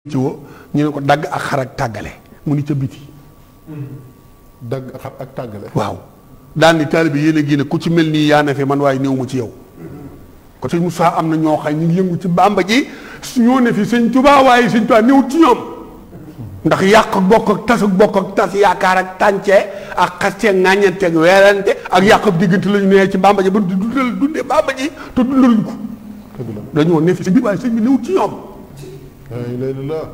ci wo ñu ne ko dagg ak xar ak tàggale mu ni ca biti dagg ak xar ak tàggale waaw daan ni taalibe yéen a génne ku ci mel nii yaa ne fi man waaye néew ma ci yow kon sëñ Moussa am na ñoo xam ñu ngi yëngu ci Bàmba ji ñoo ne fi sëñ Tuubaa waaye sëñ Tuubaa néewut ci ñoom ndax yàq bokk ak tas yaakaar ak tàncee ak xastee ŋàññante ak weerante ak yàq ak diggante la ñu nee ci Bàmba ji ba dundee Bàmba ji te dundaluñ ko dañoo ne fi sëñ bi waaye sëñ bi néewut ci ñoom waaw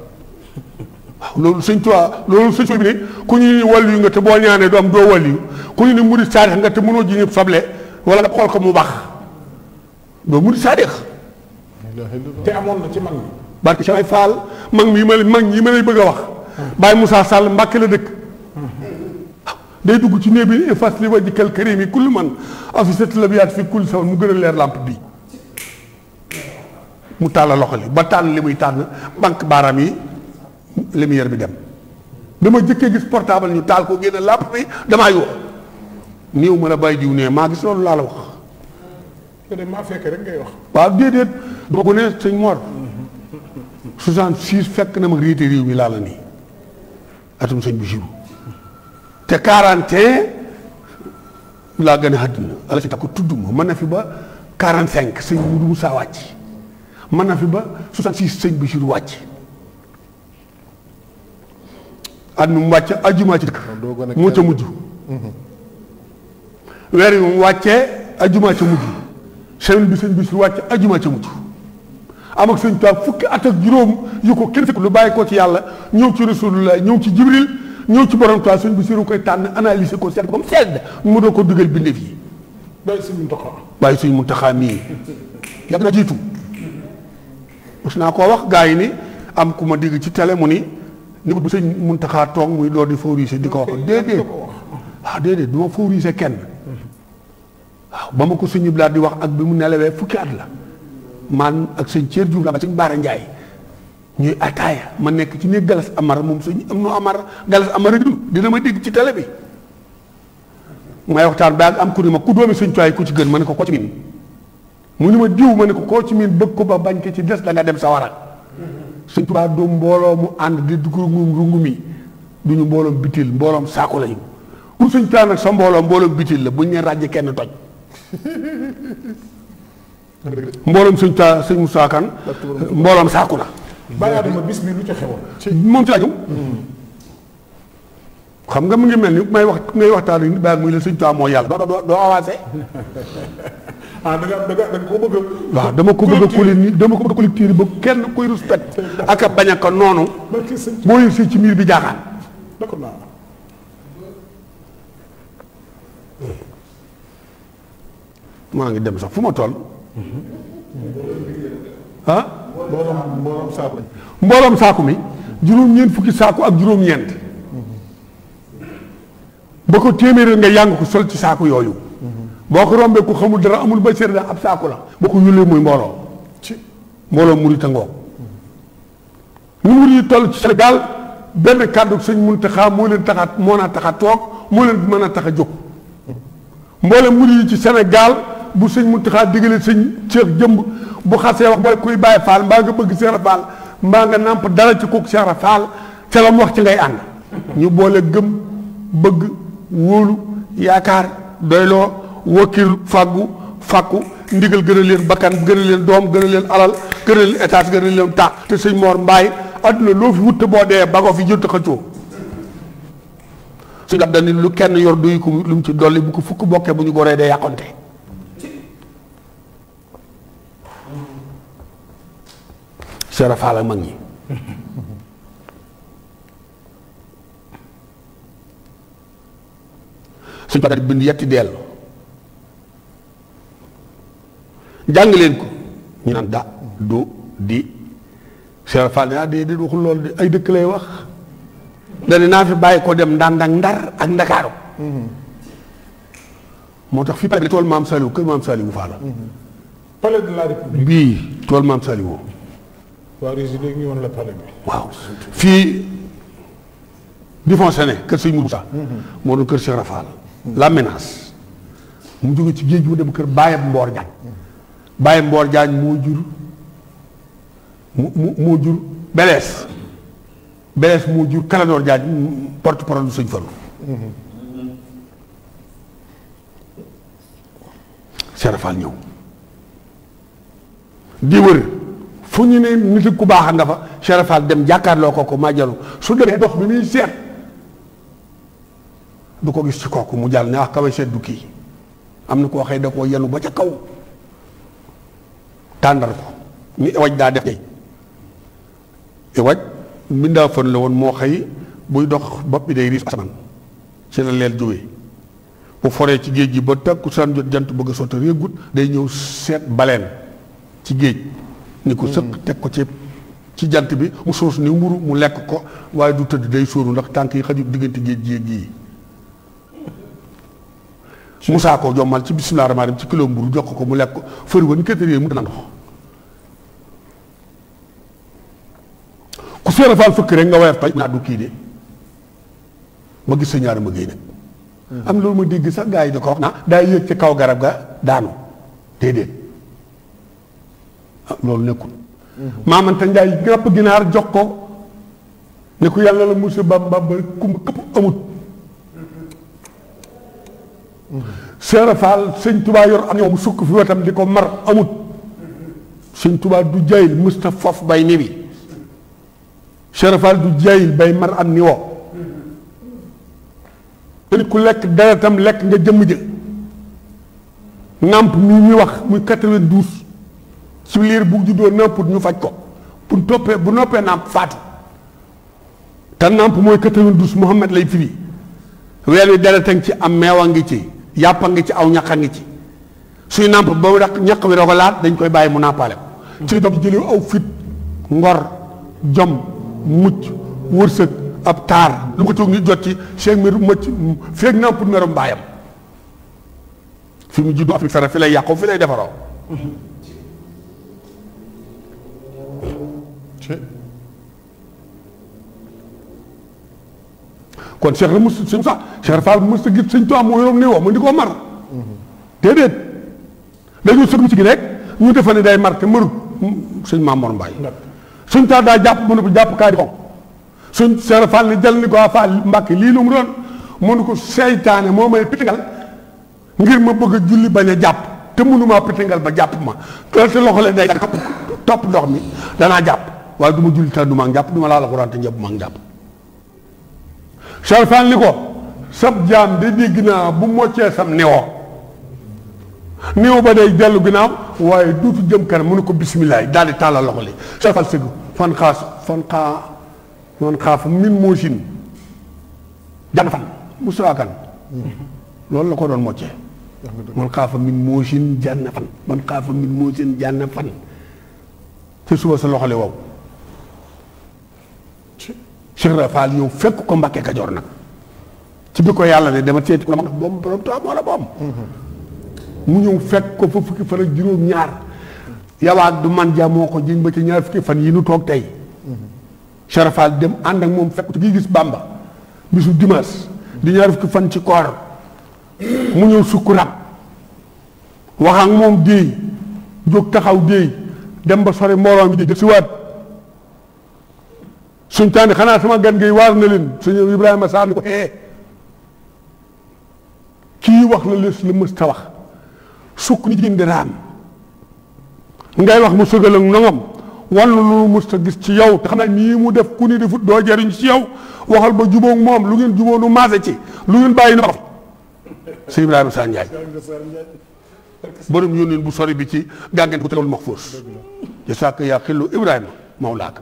loolu sëñ Tuubaa loolu sëñ bi ne ku ñu ni wàllu nga te boo ñaanee du am doo wàllu ku ñu ni murid saadix nga te mënoo ji ñëpp soble wala nga xool ko mu baax doo murid saadix te amoon na ci mag ñi barke Cheikh Fall mag ñi ma lay bëgg a wax Baye Moussa Sall Mbàkke la dëkk waaw day dugg ci néeg bi fas li wajhikal karim yi kullu man afisat labiyaat fi kulli sawan mu gën a leer lampe bii mu tàll loxo li ba tànn li muy tànn banque baaraam yi lumière bi dem dama jëkkee gis portable ñu taal ko génn làpp bi damaa yoo néew ma la bàyyi diw ne maa gis loolu laa la wax te de maa fekkee rek ngay wax waaw déedéet dama ko ne sëñ Mor 66 fekk na ma réete réew mi laa la nii atum sëñ bi jiwu te 41 laa gën a àddina ala si takku tudd ma mën na fi ba 45 sëñ Mudu Musaa wàcc mën na fi ba 66 sëñ bi jiwu wàcc at mi mu wàcce ajjumaa ci dëkk moo ca mujj weer yi mu wàccee ajjumaa ca mujj semaine bi sëñ bi su wàcce ajjumaa ca mujj am ak sëñ Tuubaa fukki at ak juróom yu ko kenn fekk lu bàyyi ko ci yàlla ñëw ci Rasulullah ñëw ci Jibril ñëw ci borom Tuubaa sëñ bi siru koy tànn analyser ko seet ko mu sedd mu doo ko dugal bindeef yi bàyyi sëñ Muntaxa bàyyi sëñ Muntaxa mii yàgg na jiitu mos naa koo wax gaa yi ni am ku ma digg ci télé mu ni bu sëñ Muntaxa toog muy door di favoriser di ko wax déedéet waaw déedéet du ma favoriser kenn waaw ba ma ko sëñ Blaat di wax ak bi mu nelawee fukki at la man ak sëñ Thier Diouf la ak sëñ Baara Ndiaye ñuy ataaya ma nekk ci néeg Galas Amar moom sëñ am nu Amar Galas Amar dina ma dégg ci télé bi may waxtaan ba ak am ku ni ma ku doomi sëñ Tuubaa ku ci gën ma ne ko koo ci miin mu ni ma diw ma ne ko koo ci miin bëgg ko ba bañ ko ci des da nga dem sa wara sëñ Tuubaa du mbooloo mu ànd di dugg rungu mi du ñu mbooloom bitil mbooloom saako lañu pour sëñ Tuubaa nag sa mbooloom bitil la buñ ne ràjj kenn toj mbooloom sëñ Tuubaa sëñ Moussa Kane mbooloom saako la. bàyyi adama bis bi lu ci xewoon. moom ci laajum. xam nga mu ngi mel ni may wax ngay waxtaan ni bàyyi muy la sëñ Tuubaa moo yàlla doo avancé. ah da nga ko bëgg a. waaw dama ko bëgg a collecteur ba kenn koy respect ak a bañ a ko noonu. boo yëg si ci miir bi jaaxaan. d'accord naa. maa ngi dem sax fu ma toll. ah. mbooloom saaku mi juróom-ñeent fukki saaku ak juróom-ñeent. ba ko téeméer nga yàng ko sol ci saaku yooyu. boo ko rombee ku xamul dara amul ba seer ab saaku la boo ko yullee muy mbooloo ci mbooloo murit a ngoog ñu murit yi toll ci Sénégal benn kàddu sëñ Muntaxa moo leen taxa moo naa taxa toog moo leen mën a tax a jóg mbooloo murit yi ci Sénégal bu sëñ Muntaxa diggalee sëñ Cheikh Jëmb bu xasee wax booy kuy Baay Faal mbaa nga bëgg Cheikh Faal mbaa nga nàmp dara ci kooku Cheikh Faal ca la mu wax ci ngay ànd ñu boole gëm bëgg wóolu yaakaar doyloo wakkil fàggu ndigal gën a leen bakkan gën a leen doom gën a leen alal gën a leen étage gën a leen taax te sëñ Mor Mbaay adduna loo fi wut te boo dee ba ko fi jël xëccoo su nga dañu lu kenn yor duy ko lu mu ci dolli bu ko fukk bokkee bu ñu goree dee yàqonte Cheikh Fall ak mag ñi suñ ko bind yetti deel jàng leen ko ñu naan da du di Cheikh Fall ne di waxul loolu de ay dëkk lay wax dane naa fi bàyyi ko dem Ndànd Ndar ak Ndakaaru moo tax fii pare tool maam Saliou kër maam Saliou Fall la palais de la République bii tool maam Saliou waa résidé ñu woon la palais bi waaw fii di fonctionné kër sëñ Moussa moo doon kër Cheikh Fall la menace mu jóge ci géej gi mu dem kër Baye Mboor Jaañ Baye Mboor Jaañ moo jur moo jur Belees Belees moo jur Kalandoor Jaaj porte-parole Sëñ Fallu. Cheikh Fall ñëw di wër fu ñu ne nit ku baax nga fa Cheikh Fall dem jàkkaarloo ko maa jalu su demee dox bi muy seet du ko gis ci kooku mu jàll ne wax kawe seet du kii am na koo xëy da koo yenu ba ca kaw tàndar ko ni waj daa def tey waj mbindaa fën la woon moo xëy buy dox bopp bi day riis asamaan ci la leel jógee bu foree ci géej gi ba takkusaan jot jant bëgg a sotti réegut day ñëw seet baleen ci géej ni ko sëq teg ko ci jant bi mu soos ni mburu mu lekk ko waaye du tëdd day sóoru ndax tànk yi xajut diggante géej gi Musaa ko jommal ci bismillah rahmaan rahim ci kilo mburu jox ko mu lekk ko fëri wa ni kétéree mu ndox ku Seera Faal fëkk rek nga woyof taj naa du kii de ma gis sa ñaari ma géy nag am loolu ma dégg sax gaa yi da ko wax naa daa yéeg ci kaw garab ga daanu déedéet loolu nekkul maamanta njaay ngàpp ginaar jox ko ne ko yàlla la musa bamba ba kumba këpp amut Seera Faal sëñ Tubaa yor am ñoom mu sukk fi wetam di ko mar amut sëñ Tubaa du jayil musta fof bay ni bi Seera Faal du jayil bay mar am ni woo nit ku lekk deretam lekk nga jëmm jë nàmp mii ñuy wax muy 92 ci liir bu juddoo nàmput ñu faj ko bu noppee nàmp faatu te nàmp mooy 92 Muhammad lay firi weer wi dereta ngi ci am meewa ngi ci yàppa ngi ci aw ñaqa ngi ci suy nàmp ba mu dak ñaq wi doo ko laat dañ koy bàyyi mu nàmpaale ko ci doog jëlee aw fit ngor jom mucc wërsëg ab taar lu ko toog nit jot ci cheikh mi mëcc feeg nàmput merom baayam fi mu juddu Afrique fere fi lay yàqoo fi lay defaroo kon cheikh la mus sëñ sax cheikh Fall mus ta gis sëñ Tuubaa moo yoroon ni woo mu di ko mar déedéet dañu sëgg ci gi rek ñu defa ne day mar te marut sëñ Mamoor Mbaay sëñ taa daa jàpp mënu ko jàpp kaa di ko suñ Cheikh Fall ni jël ni ko Fall Mbàkke lii lu mu doon mënu ko seytaane moo may pitingal ngir ma bëgg a julli bañ a jàpp te mënumaa pitingal ba jàpp ma te loxo leen day topp ndox mi danaa jàpp waaye du ma julli te du ma jàpp du ma laal Alxuraan te njëpp ma jàpp Cheikh Fall ni ko sab jaam de dégg naa bu moccee sam néew ba day dellu ginnaaw waaye duutu jëm kanam mu ne ko bisimilah daal di tàllal loxo li Cheikh Fall sëgg man xaafa min moosin jànn fan musaakan loolu la ko doon moccee man xaafa min moosin jànn fan man xaafa min moosin jànn fan te suba sa loxo li wow Cheikh Fall yow fekk ko Mbàkke Kajoor nag ci bi ko yàlla ne dama seeti ko la boom borom to moo la boom mu ñëw fekk ko fa fukki fan ak juróom-ñaar yawaat du man ja moo ko jiñ ba ci ñaar fukki fan yi nu toog tey Cheikh Fall dem ànd ak moom fekk ci gis Bàmba bisu dimanche di ñaar fukki fan ci koor mu ñëw sukk rab wax ak moom déey jóg taxaw déey dem ba sori mbooloo mi di si waat suñ taani xanaa sama gan ngay waar na leen suñu Ibrahima Sarr ni ko kii wax la lees la mës ta wax sukk ni jigéen di raam ngay wax mu sëgal ak nongam wan lu mës ta gis ci yow te xam naa nii mu def ku ni defut doo jariñ ci yow waxal ba jubóog moom lu ngeen jubóo nu maase ci lu ngeen bàyyi na ko si Ibrahima Sarr Ndiaye borom yónneen bu sori bi ci gàngeen ko tegal maxfuus jasaaka yaa xillu Ibrahima mawlaaka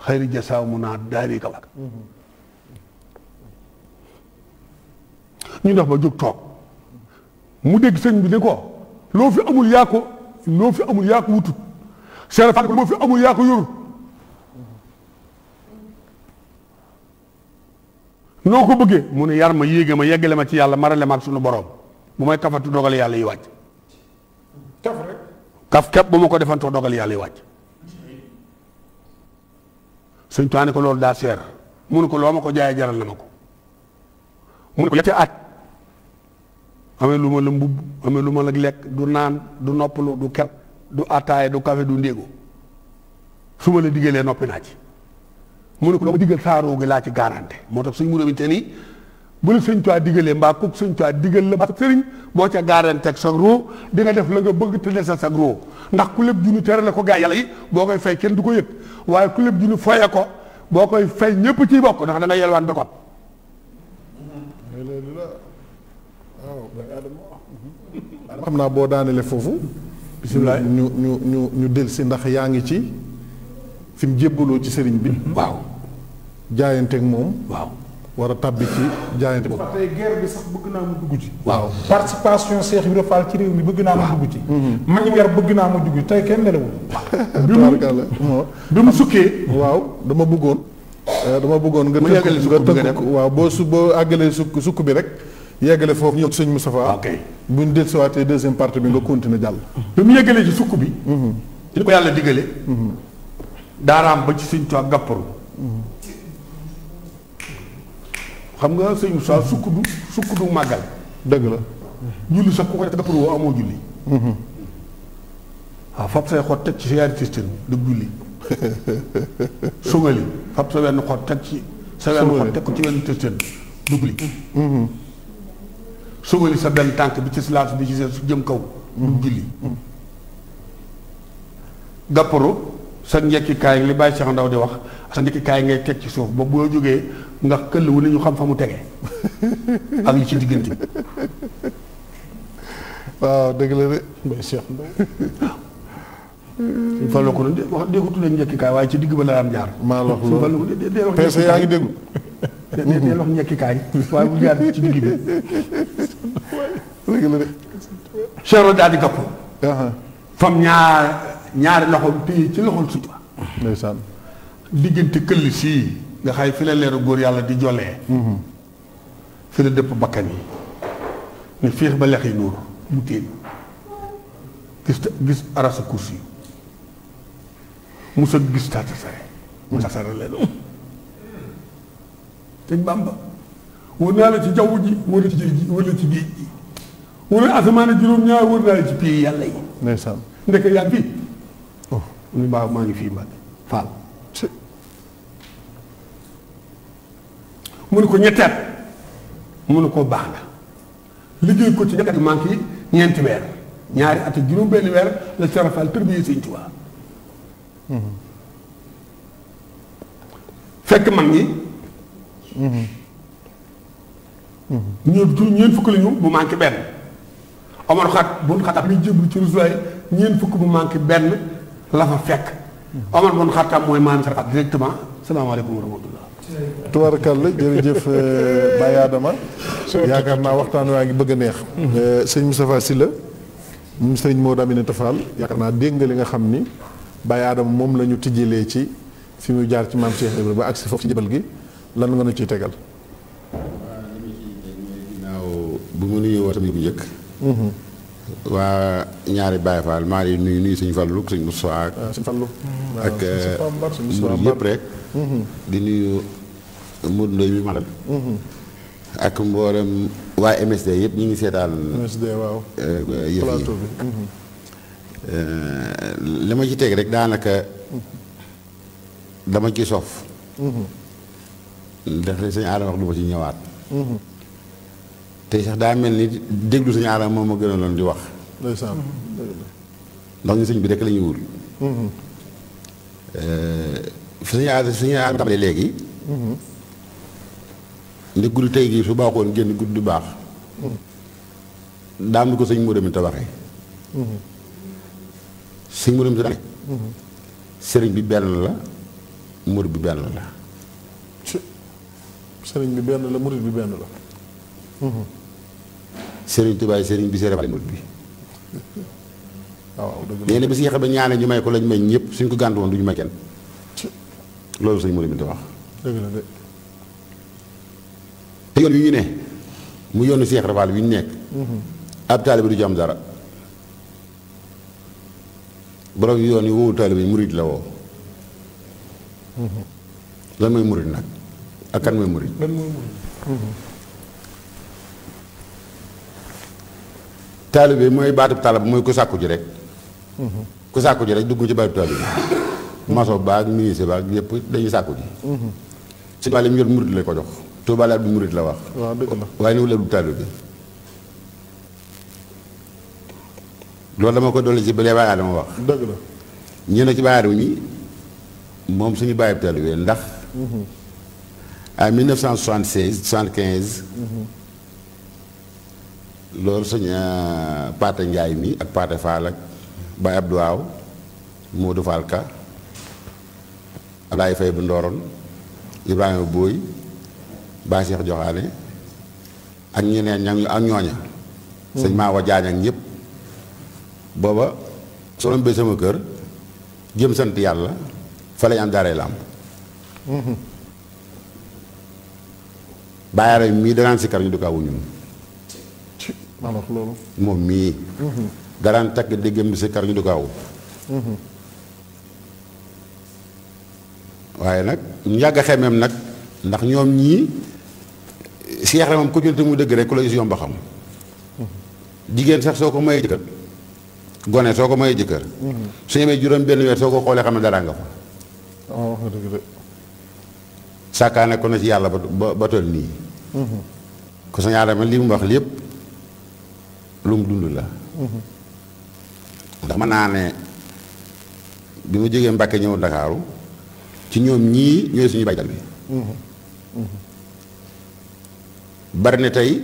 xayri jasaaw mu naa daari ka waak ñu dox ba jóg toog mu dégg sëñ bi ne ko loo fi amul yaa ko wutut Cheikh Fall ko loo fi amul yaa ko yorut noo ko bëggee mu ne yar ma yéege ma yeggale ma ci yàlla marale ma ak sunu borom bu may kafatu dogal yàlla yi wàcc kaf rek kaf képp bu ma ko defantoo dogal yàlla yi wàcc sëñ Tuubaa ko loolu daa seer mu ne ko loo ma ko jaayee jaral na ma ko mu ne ko yetti at amee lu ma la mbubb amee lu ma la lekk du naan du noppalu du ker du attaaye du café du ndéego su ma la diggalee noppi naa ci mu ne ko loo ma digal saaroo gi laa ci garanté moo tax suñ mu demante ni bu la sëñ Tuubaa digalee mbaa kooku sëñ Tuubaa digal la ba sëriñ boo ca garanté ak sa roo di nga def la nga bëgg te des sa roo ndax ku lépp junni tere la ko gaa yàlla yi boo koy fay kenn du ko yëg waaye ku lépp junni foye ko boo koy fay ñëpp ciy bokk ndax da nga yelwaan ba ko xam naa boo daanelee foofu. bisimilah ñu del si ndax yaa ngi ci fi mu jébbaloo ci sëriñ bi. waaw jaayanteeg moom. waaw war a tabbi ci jaayante boobu. tey guerre bi sax bëgg naa mu dugg ci. waaw participation Cheikh Ibrahima Fall ci réew mi bëgg naa mu dugg ci. mag yar bëgg naa mu dugg ci tey kenn nelawul. bi mu sukkee. waaw dama bëggoon nga tënk waaw boo àggalee sukk bi rek yeggale foofu ñëw ci sëñ Moustapha. ok bu ñu dellusiwaatee deuxième partie bi nga continuer jàll. bi mu yeggalee ci sukk bi. ci ko yàlla digale. daaraam ba ci sëñ Tuubaa gàpparu. xam nga sëñ Moussa sukk du màggal. dëgg la. julli sax ku ko def gàpparu woo amoo julli. waaw fab say xot teg ci sa yaari testeen du julli. sungali fab sa wenn xot teg ci. sa wenn xot teg ko ci wenn testeen du julli. sungali sa benn tànk bi ci silaatu bi ci seen su jëm kaw. du julli. gàpparu sa njekkikaay li bàyyi Cheikh Ndaw di wax sa njekkikaay ngay teg ci suuf ba boo jógee nga këll wu ne ñu xam fa mu tege ak li ci diggante bi. waaw dëgg la de. Mbaye Cheikh Ndaw. suñ fàlloo ko noonu wax dee ko tuddee njekkikaay waaye ci digg ba la am jaar. maa la wax suñ fàlloo ko dee wax peese yaa ngi déglu. dee wax njekkikaay waaye bu jaar ci digg bi. dëgg la de. Cheikh daal di gàppu. fam ñaari loxoom téye ci loxol suñu ndeysaan. diggante këll sii nga xay fi la leeru góor yàlla di jollee. fi la dëpp bakkan yi ne féex ba lex yi nuur mu téen gis arasa kursi musa gis taata sare musa sare leen sëñ Bàmba wër naa la ci jaww ji wër la ci géej ji wër la ci géej ji wër la asamaan juróom-ñaar wër naa la ci pays yàlla yi ndeysaan. ndeke yaa ngi fii mu ni maa ngi fii Mbàkke Faal mu ne ko ñetteet mu ne ko baax na liggéey ko ci ñetti manqué ñeenti weer ñaari at ak juróom benn weer la Cheikh Fall tërbiye Sëñ Tuubaa fekk mag ñi ñeent fukk la ñu bu manqué benn Omar bun Xattaab mi jéblu ci Rasulaay ñeent fukk bu manqué benn la fa fekk Omar bun Xattaab mooy maam Cheikh Fall directement salaamaaleykum wa rahmatullah. tubaarkàlla jërëjëf Baye Adama yaakaar naa waxtaan waa ngi bëgg a neex. sëñ Moustapha Sylla moom sëñ Maodo Aminata Fall yaakaar naa dégg nga li nga xam ni Baye Adama moom la ñu tijjilee ci fi muy jaar ci maam Cheikh Ibrahima ba agsi foofu ci jëbal gi lan nga nu ciy tegal. waaw li ma ciy teg mooy ginnaaw bu mu nuyoo woo tamit bu njëkk. waa ñaari Baye Fall maa ngi nuyu sëñ Fallu sëñ Moussa ak. sëñ Fallu ak murid yëpp rek. di nuyu Modou Ndoye mi magal ak mboolem waa MSD yëpp ñu ngi seetaan. MSD waaw. yëf plateau bi. li ma ci teg rek daanaka dama ci sof. ndax sëñ Adama wax du ma ci ñëwaat. tey sax daa mel ni déglu sëñ Adama moom ma gënaloon di wax. ndeysaan. ndax ñu sëñ bi rek la ñuy wul. fi sëñ Adama tàmbalee léegi. ndi guddi tey gii su baaxoon génn guddi du baax. daam ni ko sëñ Modou mi tabaxee. sëñ Modou mi tabaxee. sëriñ bi benn la murid bi benn la. sëriñ bi benn la murid bi benn la. sëriñ Tuubaa sëriñ bi sëriñ murid bi. waaw dëgg la léegi bi si yeexe ba ñaane ñu may ko lañ may ñëpp suñ ko gàntu woon du ñu may kenn. loolu sëñ Modou mi tabax. dëgg la de. te yoon wi ñu ne mu yoonu Cheikh Rafal wi ñu nekk. ab taalibe du ci am dara. borom yoon yi woowu taalibe murid la woo. lan mooy murid nag ak kan mooy murid. lan mooy murid. taalibe mooy baatub taalibe mooy ku sàkku ji rek. ku sàkku ji rek dugg ci baatub taalibe maçon baag ministre baag yëpp dañuy sàkku ji. sëñ Ba li mu yor murit la ko jox. Touba la du murit la wax. waaw dëgg la. waaye ni wala du taalibe bi loolu dama ko dolli ci bële Baye Adama wax. dëgg la. ñu ne ci Baye Adama ñi moom suñu bàyyi taalibe ndax. en 1976 75. loolu sëñ Paate Njaay mi ak Paate Fall ak Baye Abdou Waaw Modou Fall Ka Ablaye Faye bu Ndooron Ibrahima Booy Baye Cheikh Joxaane ak ñeneen ña ak ñooña sëñ Maawa Jaañ ak ñëpp booba soo rombee sama kër jëm sant yàlla fa lañ am daaray làmp bàyyaara mii danaan si kar ñu du ko awu ñun maa wax loolu. moom mii daraan takk déggam bi si kar ñu du ko awu waaye nag ñu yàgg a xemeem nag ndax ñoom ñii seex la moom ku jënte mu dëgg rek ku la gis yomb a xam jigéen sax soo ko mayee jëkkër gone soo ko mayee jëkkër su ñemee juróom benn weer soo ko xoolee xam ne dara nga fa wax nga dëgg de. sàkkaane ko na ci yàlla ba toll nii ko sa ñaarama li mu wax lépp lu mu dund la ndax mën naa ne bi mu jógee Mbàkke ñëw Ndakaaru ci ñoom ñii ñooy suñu baytal bi bari na tey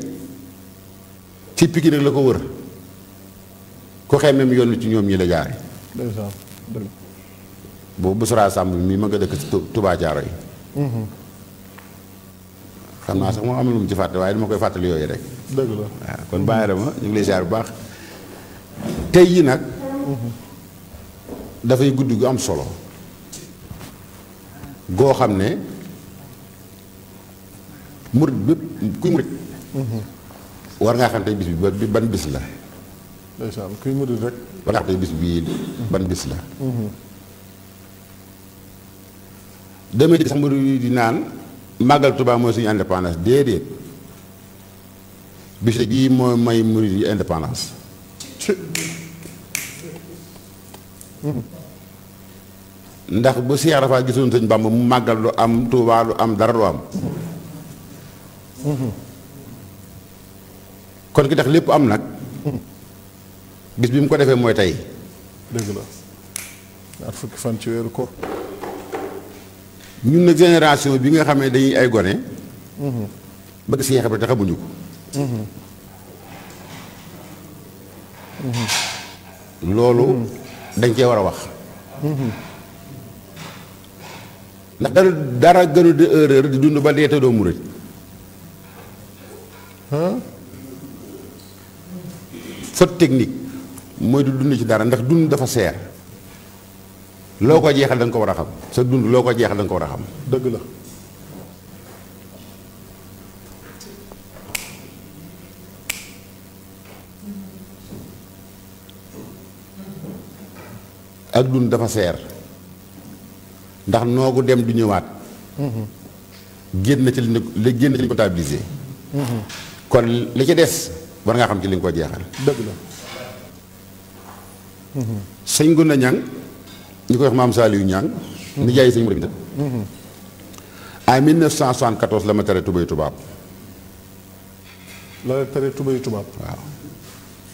ci Pikine nag la ko wër ku xemeem yoon ci ñoom ñi la jaare ndeysaan dëgg. boobu Busra Samb mi ma nga dëkk ci Touba Jaaro yi xam naa sax moo am lu mu ci fàtte waaye dama koy fàttali yooyu rek dëgg la. waaw kon bàyyi dama ñu ngi lay ziar bu baax tey yi nag dafay guddi gu am solo goo xam ne murit bépp kuy murit war ngaa xam tey bis bi ban bis la ndeysaan kuy murid rek. war ngaa xam tey bis bii ban bis la demee sax murit di naan màggal Tuubaa mooy suñu indépendance déedéet bis bii mooy may murit yi indépendance ndax bu Seex Rafaa gisoon sëñ Bàmba mu màggal lu am Tuubaa lu am dara lu am kon ki tax lépp am nag bis bi mu ko defee mooy tey dëgg la. ñaar fukki fan ci weeru koor. ñun nag génération bi nga xamee dañuy ay gone bëgg Seex Ibra te xamuñu ko loolu dañ cee war a wax ndax dara gënu de erreur di dund ba dee te doo murit faute technique mooy du dund ci dara ndax dund dafa seer loo ko jeexal da nga ko war a xam sa dund loo ko jeexal da nga ko war a xam dëgg la. ak dund dafa seer ndax noogu dem du ñëwaat génn ci li génn ci li comptabilisé kon li ci des war ngaa xam ci li nga ko jeexal dëgg la. sëñ Gunda Ñang ñu koy wax maam Saliou Ñang ni jaay sëñ Modou en 1974 la ma tere tubéy tubaab la la tere tubéy tubaab. waaw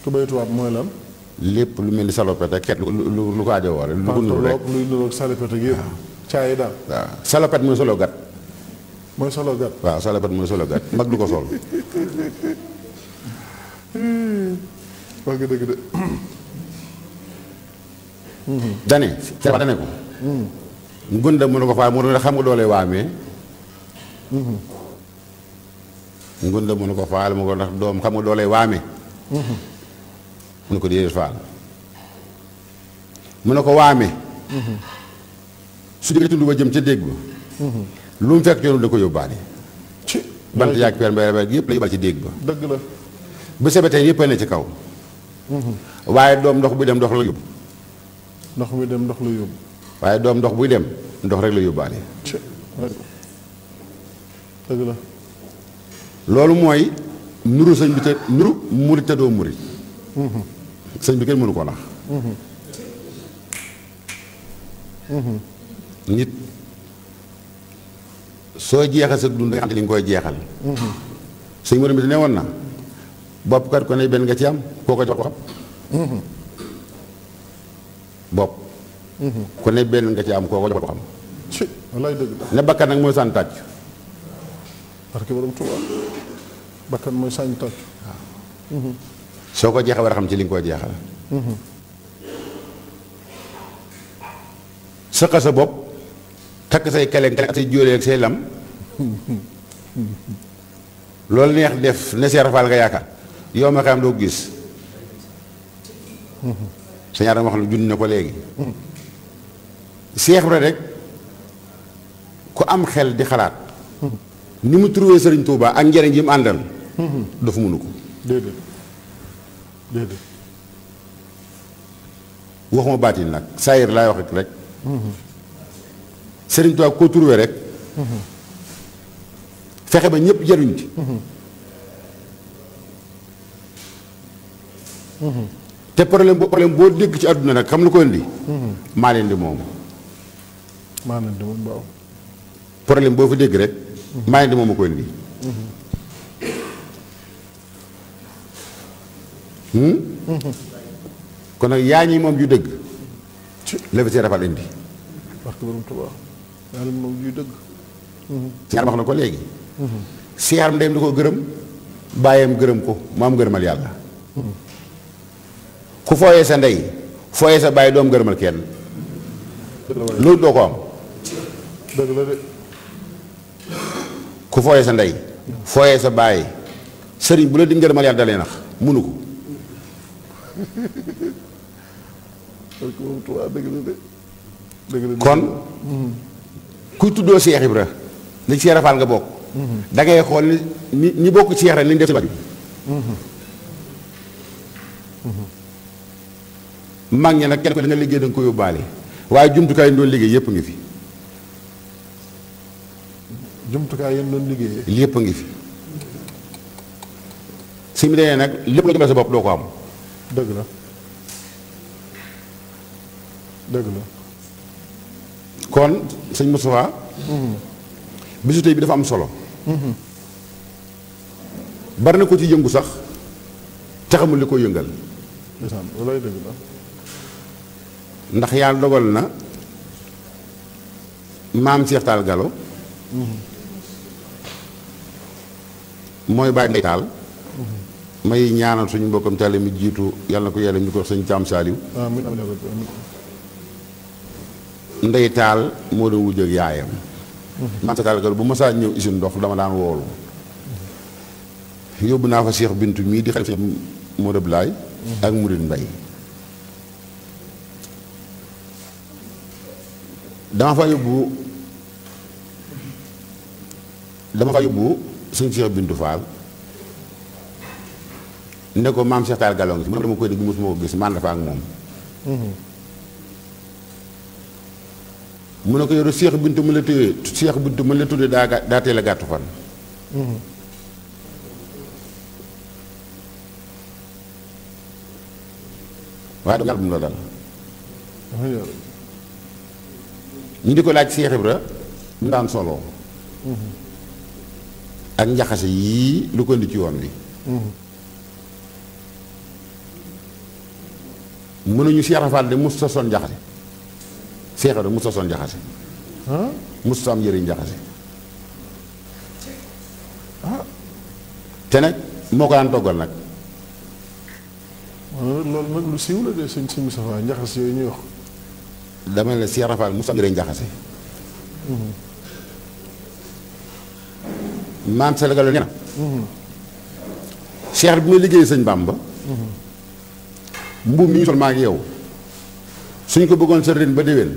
tubéy tubaab mooy lan. lépp lu mel ni salopette ak ket lu ko aajo woore lu ko nuru rek pantalon luy niroog salopette ak yëpp. caay daal. waaw salopette mooy solo gat mooy solo gat. waaw salopette mooy solo gat mag du ko sol wax nga dëgg de. dane ca dane ko ngunda mu ne ko faa mu ne xam nga doole waamee ngunda mu ne ko faal mu ko ndax doom xam nga doole waame mu ne ko déedéet faal mu ne ko waame su jógee tund ba jëm ca dégg ba lu mu fekk yoonu da ko yóbbaale ci bant yaag per mbay rek yëpp la yóbbaale ci dégg ba dëgg la. bu sebetee yëpp a ne ci kaw waaye doom ndox buy dem ndox la yóbbu ndox mi dem ndox la yóbbu. waaye doom ndox buy dem ndox rek la yóbbaale ci dëgg la. loolu mooy nuru sëñ bi te nuru murit te doo murit sëñ bi kenn mënu ko nax nit soo jeexal sa dund nga xam te li nga koy jeexal. sëñ Modou mi ne woon na bopp kat ko ne benn nga ci am koo ko jox ko xam. bopp. ku ne benn nga ci am koo ko jox ko xam. ci wallaay dëgg la. ne bakkan nag mooy sànni tàcc. parce que borom Tuubaa bakkan mooy sañ tàcc. soo ko jeexal war a xam ci li nga koy jeexal. sëqa sa bopp takk say kaleŋ ak say jóolee ak say lam loolu neex def ne Seex Faal nga yaakaar yow ma xam doo ko gis. sa ñaar dama wax ne junni na ko léegi. Seex Ibra rek ku am xel di xalaat ni mu trouvé Sëriñ Tuubaa ak njëriñ yi mu àndal dafa mënu ko. déedéet déedéet. waxuma baatin nag saayir laay wax rek. Sëriñ Tuubaa koo trouvé rek fexe ba ñëpp jëriñ ci. te problème boo dégg ci àdduna nag xam lu ko indi. maa leen di moom. maa leen di moom waaw. problème boo fa dégg rek. maa leen di moom a ko indi. kon nag yaa ñi moom ju dëgg. ci la fi see rafal indi. parce que borom Tuubaa yaa leen moom juy dëgg. Seex wax na ko léegi. seexam ndeyam di ko gërëm bàyyam gërëm ko mu am gërëmal yàlla. ku fooyee sa ndey fooyee sa bàyyi doom gërëmal kenn. loolu doo ko am. dëgg la de. ku fooyee sa ndey fooyee sa bàyyi sëriñ bu la di ngërëmal yàlla dalee nax munu ko. parce que borom Tuubaa dëgg la de. dëgg la de. kon kuy tuddoo Seex Ibra ni Seex Faal nga bokk. da ngay xool ni ñi bokk Seex rek ni ñu def si baju. mag ñi nag kenn ko da nga liggéey da nga ko yóbbaale waaye jumtukaay yi doon liggéey yépp ngi fi. jumtukaay yéen doon liggéeyee. lépp a ngi fi. si mu demee nag lépp nga jëmal sa bopp doo ko am. dëgg la dëgg la. kon sëñ Moustapha bisu tey bi dafa am solo. bari na ko ci yëngu sax te xamul li ko yëngal. ndeysaan walaay dëgg la. ndax yàlla dogal na maam Seex Taal Galo mooy bàyyi Ndey Taal. may ñaanal suñu mbokkam taale mi jiitu yàlla na ko yàlla ñu ko wax sëñ Caam Saaliw. amiin amiin amiin. Ndey Taal moo doon wujj ak yaayam. maam Seex Taal Galo bu masaa ñëw usine ndox dama daan woolu yóbbu naa fa Seex Bintu mii di xel Seex Modou Ablaye ak Murid Mbay dama fa yóbbu suñ Seex Bintu Faal ne ko maam Seex Taal Galo ngi si mu ne dama koy dégg mosuma ko gis man dafa ak moom. mu ne ko yow Seex Bintu mu la téye Seex Bintu mu la tuddee daa teel a gàttu fan. waaye du yàlla bu mu la dal. ñu di ko laaj Seex Ibra ñu daan solo. ak njaxase yii lu ko indi ci yoon wi. mënuñu Seex Faal de mus sa son njaxase. Seex Ibra mus sa son njaxase. mus sa am yëre njaxase. te nag moo ko daan toggal nag. loolu nag lu siiw la de sëñ Moustapha njaxas yooyu ñuy wax. dama ne la Seex Faal mus sa am yëre njaxase. maam Seex Galo nee na. Seex bi ma liggéey sëñ Bàmba. mbuum mi ñu sol maa ngi yow suñ ko bëggoon sa ren ba déwén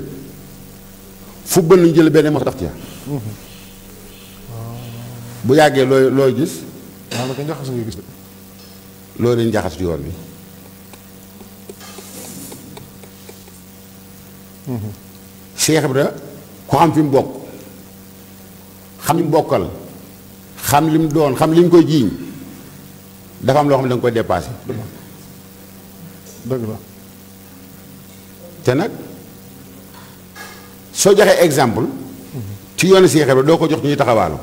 fu bënn ñu jël benn mos daf ci bu yàggee looy gis. daanaka njaxas nga gis de. loolu lañ njaxas ci yoon bi. Seex Ibra ku xam fi mu bokk xam li mu bokkal xam li mu doon xam li ñu koy jiiñ dafa am loo xam ne da nga koy dépassé. dëgg la. te nag soo joxee exemple ci yoonu Cheikh Ibra doo ko jox ñuy taxawaalu.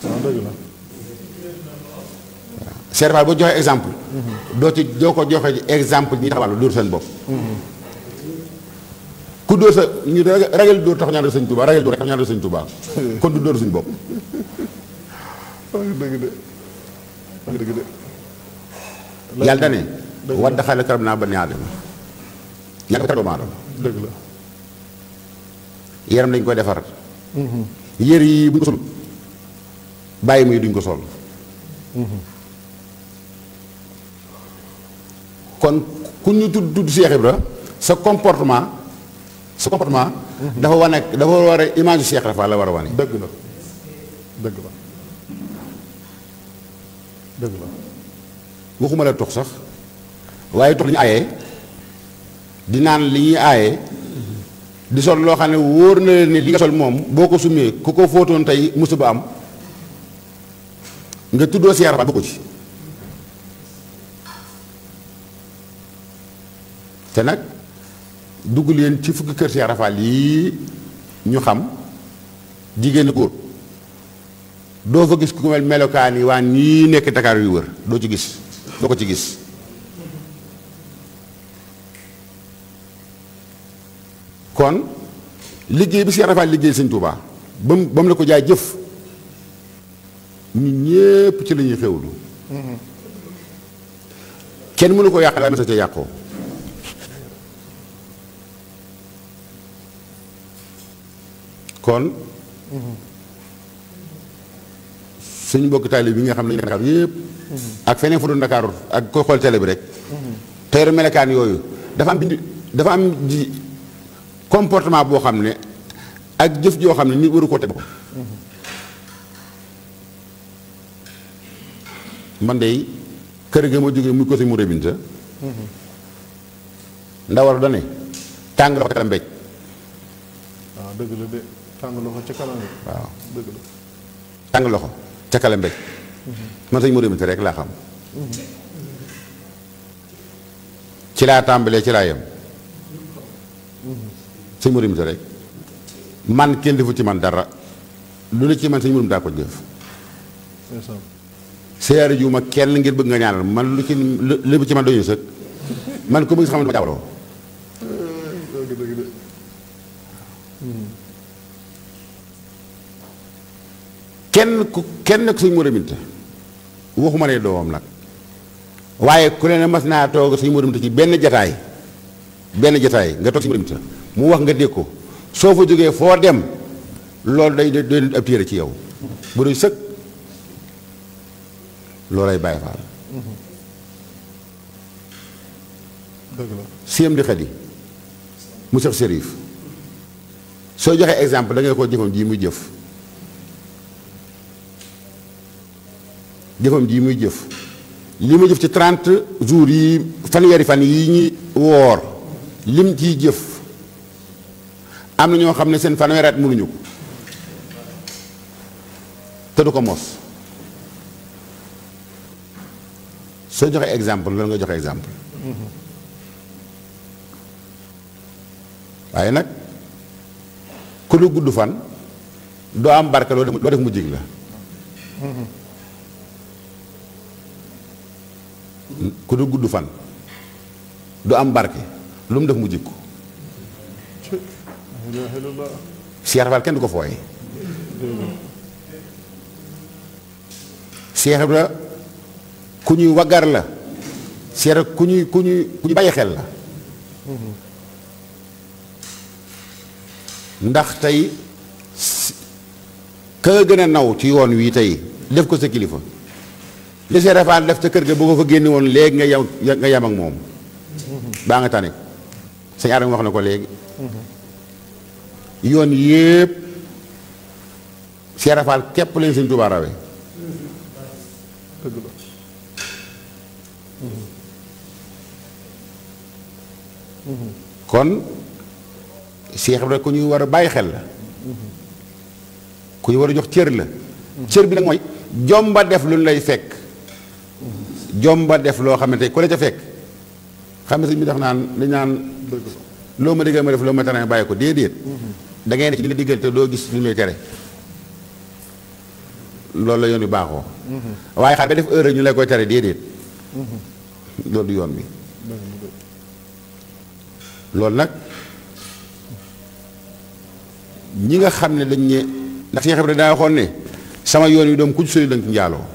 dëgg la. Cheikh Fall boo joxee exemple. doo ko joxe exemple ñuy taxawaalu dóor seen bopp. ku dóor sa ñu ragal dóor tax ñaanal sëñ Touba ragal dóor tax ñaanal sëñ Touba kon du dóor suñu bopp. dëgg de dëgg de. yàlla dane wadd xale karam naa ba ne aadama yàlla karam doomu aadama dëgg la. yaram dañ koy defar yére yi bu ñu ko sol bàyyi muy duñ ko sol kon ku ñu tudd Cheikh Ibra sa comportement dafa war a image Cheikh Ibra la war a wane. dëgg la dëgg la dëgg la. waxuma la tox sax waaye tox li ñu aayee di naan li ñuy aayee di sol loo xam ne wóor na leen ni li nga sol moom boo ko sumee ku ko fóotoon tey musiba am nga tuddoo Cheikh Ibra bokku ci te nag dugg leen ci fukki kër Cheikh Ibra yi ñu xam jigéen góor doo fa gis ku mel melokaan yi waa ñii nekk Dakar yu wër doo ko ci gis kon liggéey bi Cheikh Ibra liggéey Sëñ Tuubaa ba mu la ko jaay jëf ñun ñépp ci la ñuy xewlu kenn mënu ko yàqal waaye sa ca yàqoo kon suñu mbokk taalibe bi nga xam ne ñu Dakar yépp ak feneen fu doon Dakar ak koy xool télé bi rek teeru melekaan yooyu dafa am ji comportement boo xam ne ak jëf joo xam ne nit waru koo teg man de kër ga ma jógee muy ko si mu rébinta ndawar dane tàng loxo ca kanam mbéj waaw dëgg la de tàng loxo ca kanam waaw dëgg la tàng loxo ca kanam mbéj man sañ mu rébinta rek laa xam ci laa tàmbalee ci laa yem sëñ mu rébinta rek man kenn defu ci man dara lu ne ci man sëñ mu daa ko jëf siyaare ju ma kenn ngir bëgg nga ñaanal man lu ci lépp ci man doñu sëg man ko bëgg xam ne ma jaawaroo kenn ku suñ mu reminta waxuma ne doomam nag waaye ku ne mas naa toog suñ mu reminta ci benn jataay nga toog suñ mu reminta mu wax nga dégg ko soo fa jógee foo dem loolu day ab téere ci yow bu doy sëg loolay Baay Faal dëgg la siem di xadi mu Seex Sërif soo joxee exemple da ngay ko jëfam ji muy jëf li muy jëf ci 30 jours yi fanweeri fan yi ñuy woor lim ciy jëf am na ñoo xam ne seen fanweeri at mënuñu ko te du ko mos soo joxee exemple lan nga joxe exemple waaye nag ku lu gudd fan doo am barke loo def mu jig la ku lu gudd fan doo am barke lu mu def mu jig ko Cheikh Ibra kenn du ko fooye Cheikh Ibra ku ñuy waggar la Cheikh Ibra ku ñuy bàyyi xel la ndax tey ka gën a naw ci yoon wi tey def ko sa kilifa li Cheikh Ibra def ca kër ga boo ko fa génne woon léegi nga yam ak moom baa nga tane sëñ Adama wax na ko léegi yoon yépp Cheikh Ibra képp leen sëñ Tuubaa rawe dëgg la kon Cheikh Ibra ku ñuy war a bàyyi xel la ku ñu war a jox cër la cër bi nag mooy jomba def lu lay fekk jomba def loo xamante ku la ca fekk xam ne sëñ bi def naan dañ naan loo ma diggal ma def loo ma tane bàyyi ko déedéet da ngay ne ci li nga diggal te doo gis lu muy tere loolu la yoon wi baaxoo waaye xaar ba def heure ñu lay koy tere déedéet loolu du yoon bi loolu nag ñi nga xam ne dañ ne ndax Cheikh Ibrahima daa waxoon ne sama yoon wi doom ku ci sori danga ci njaaloo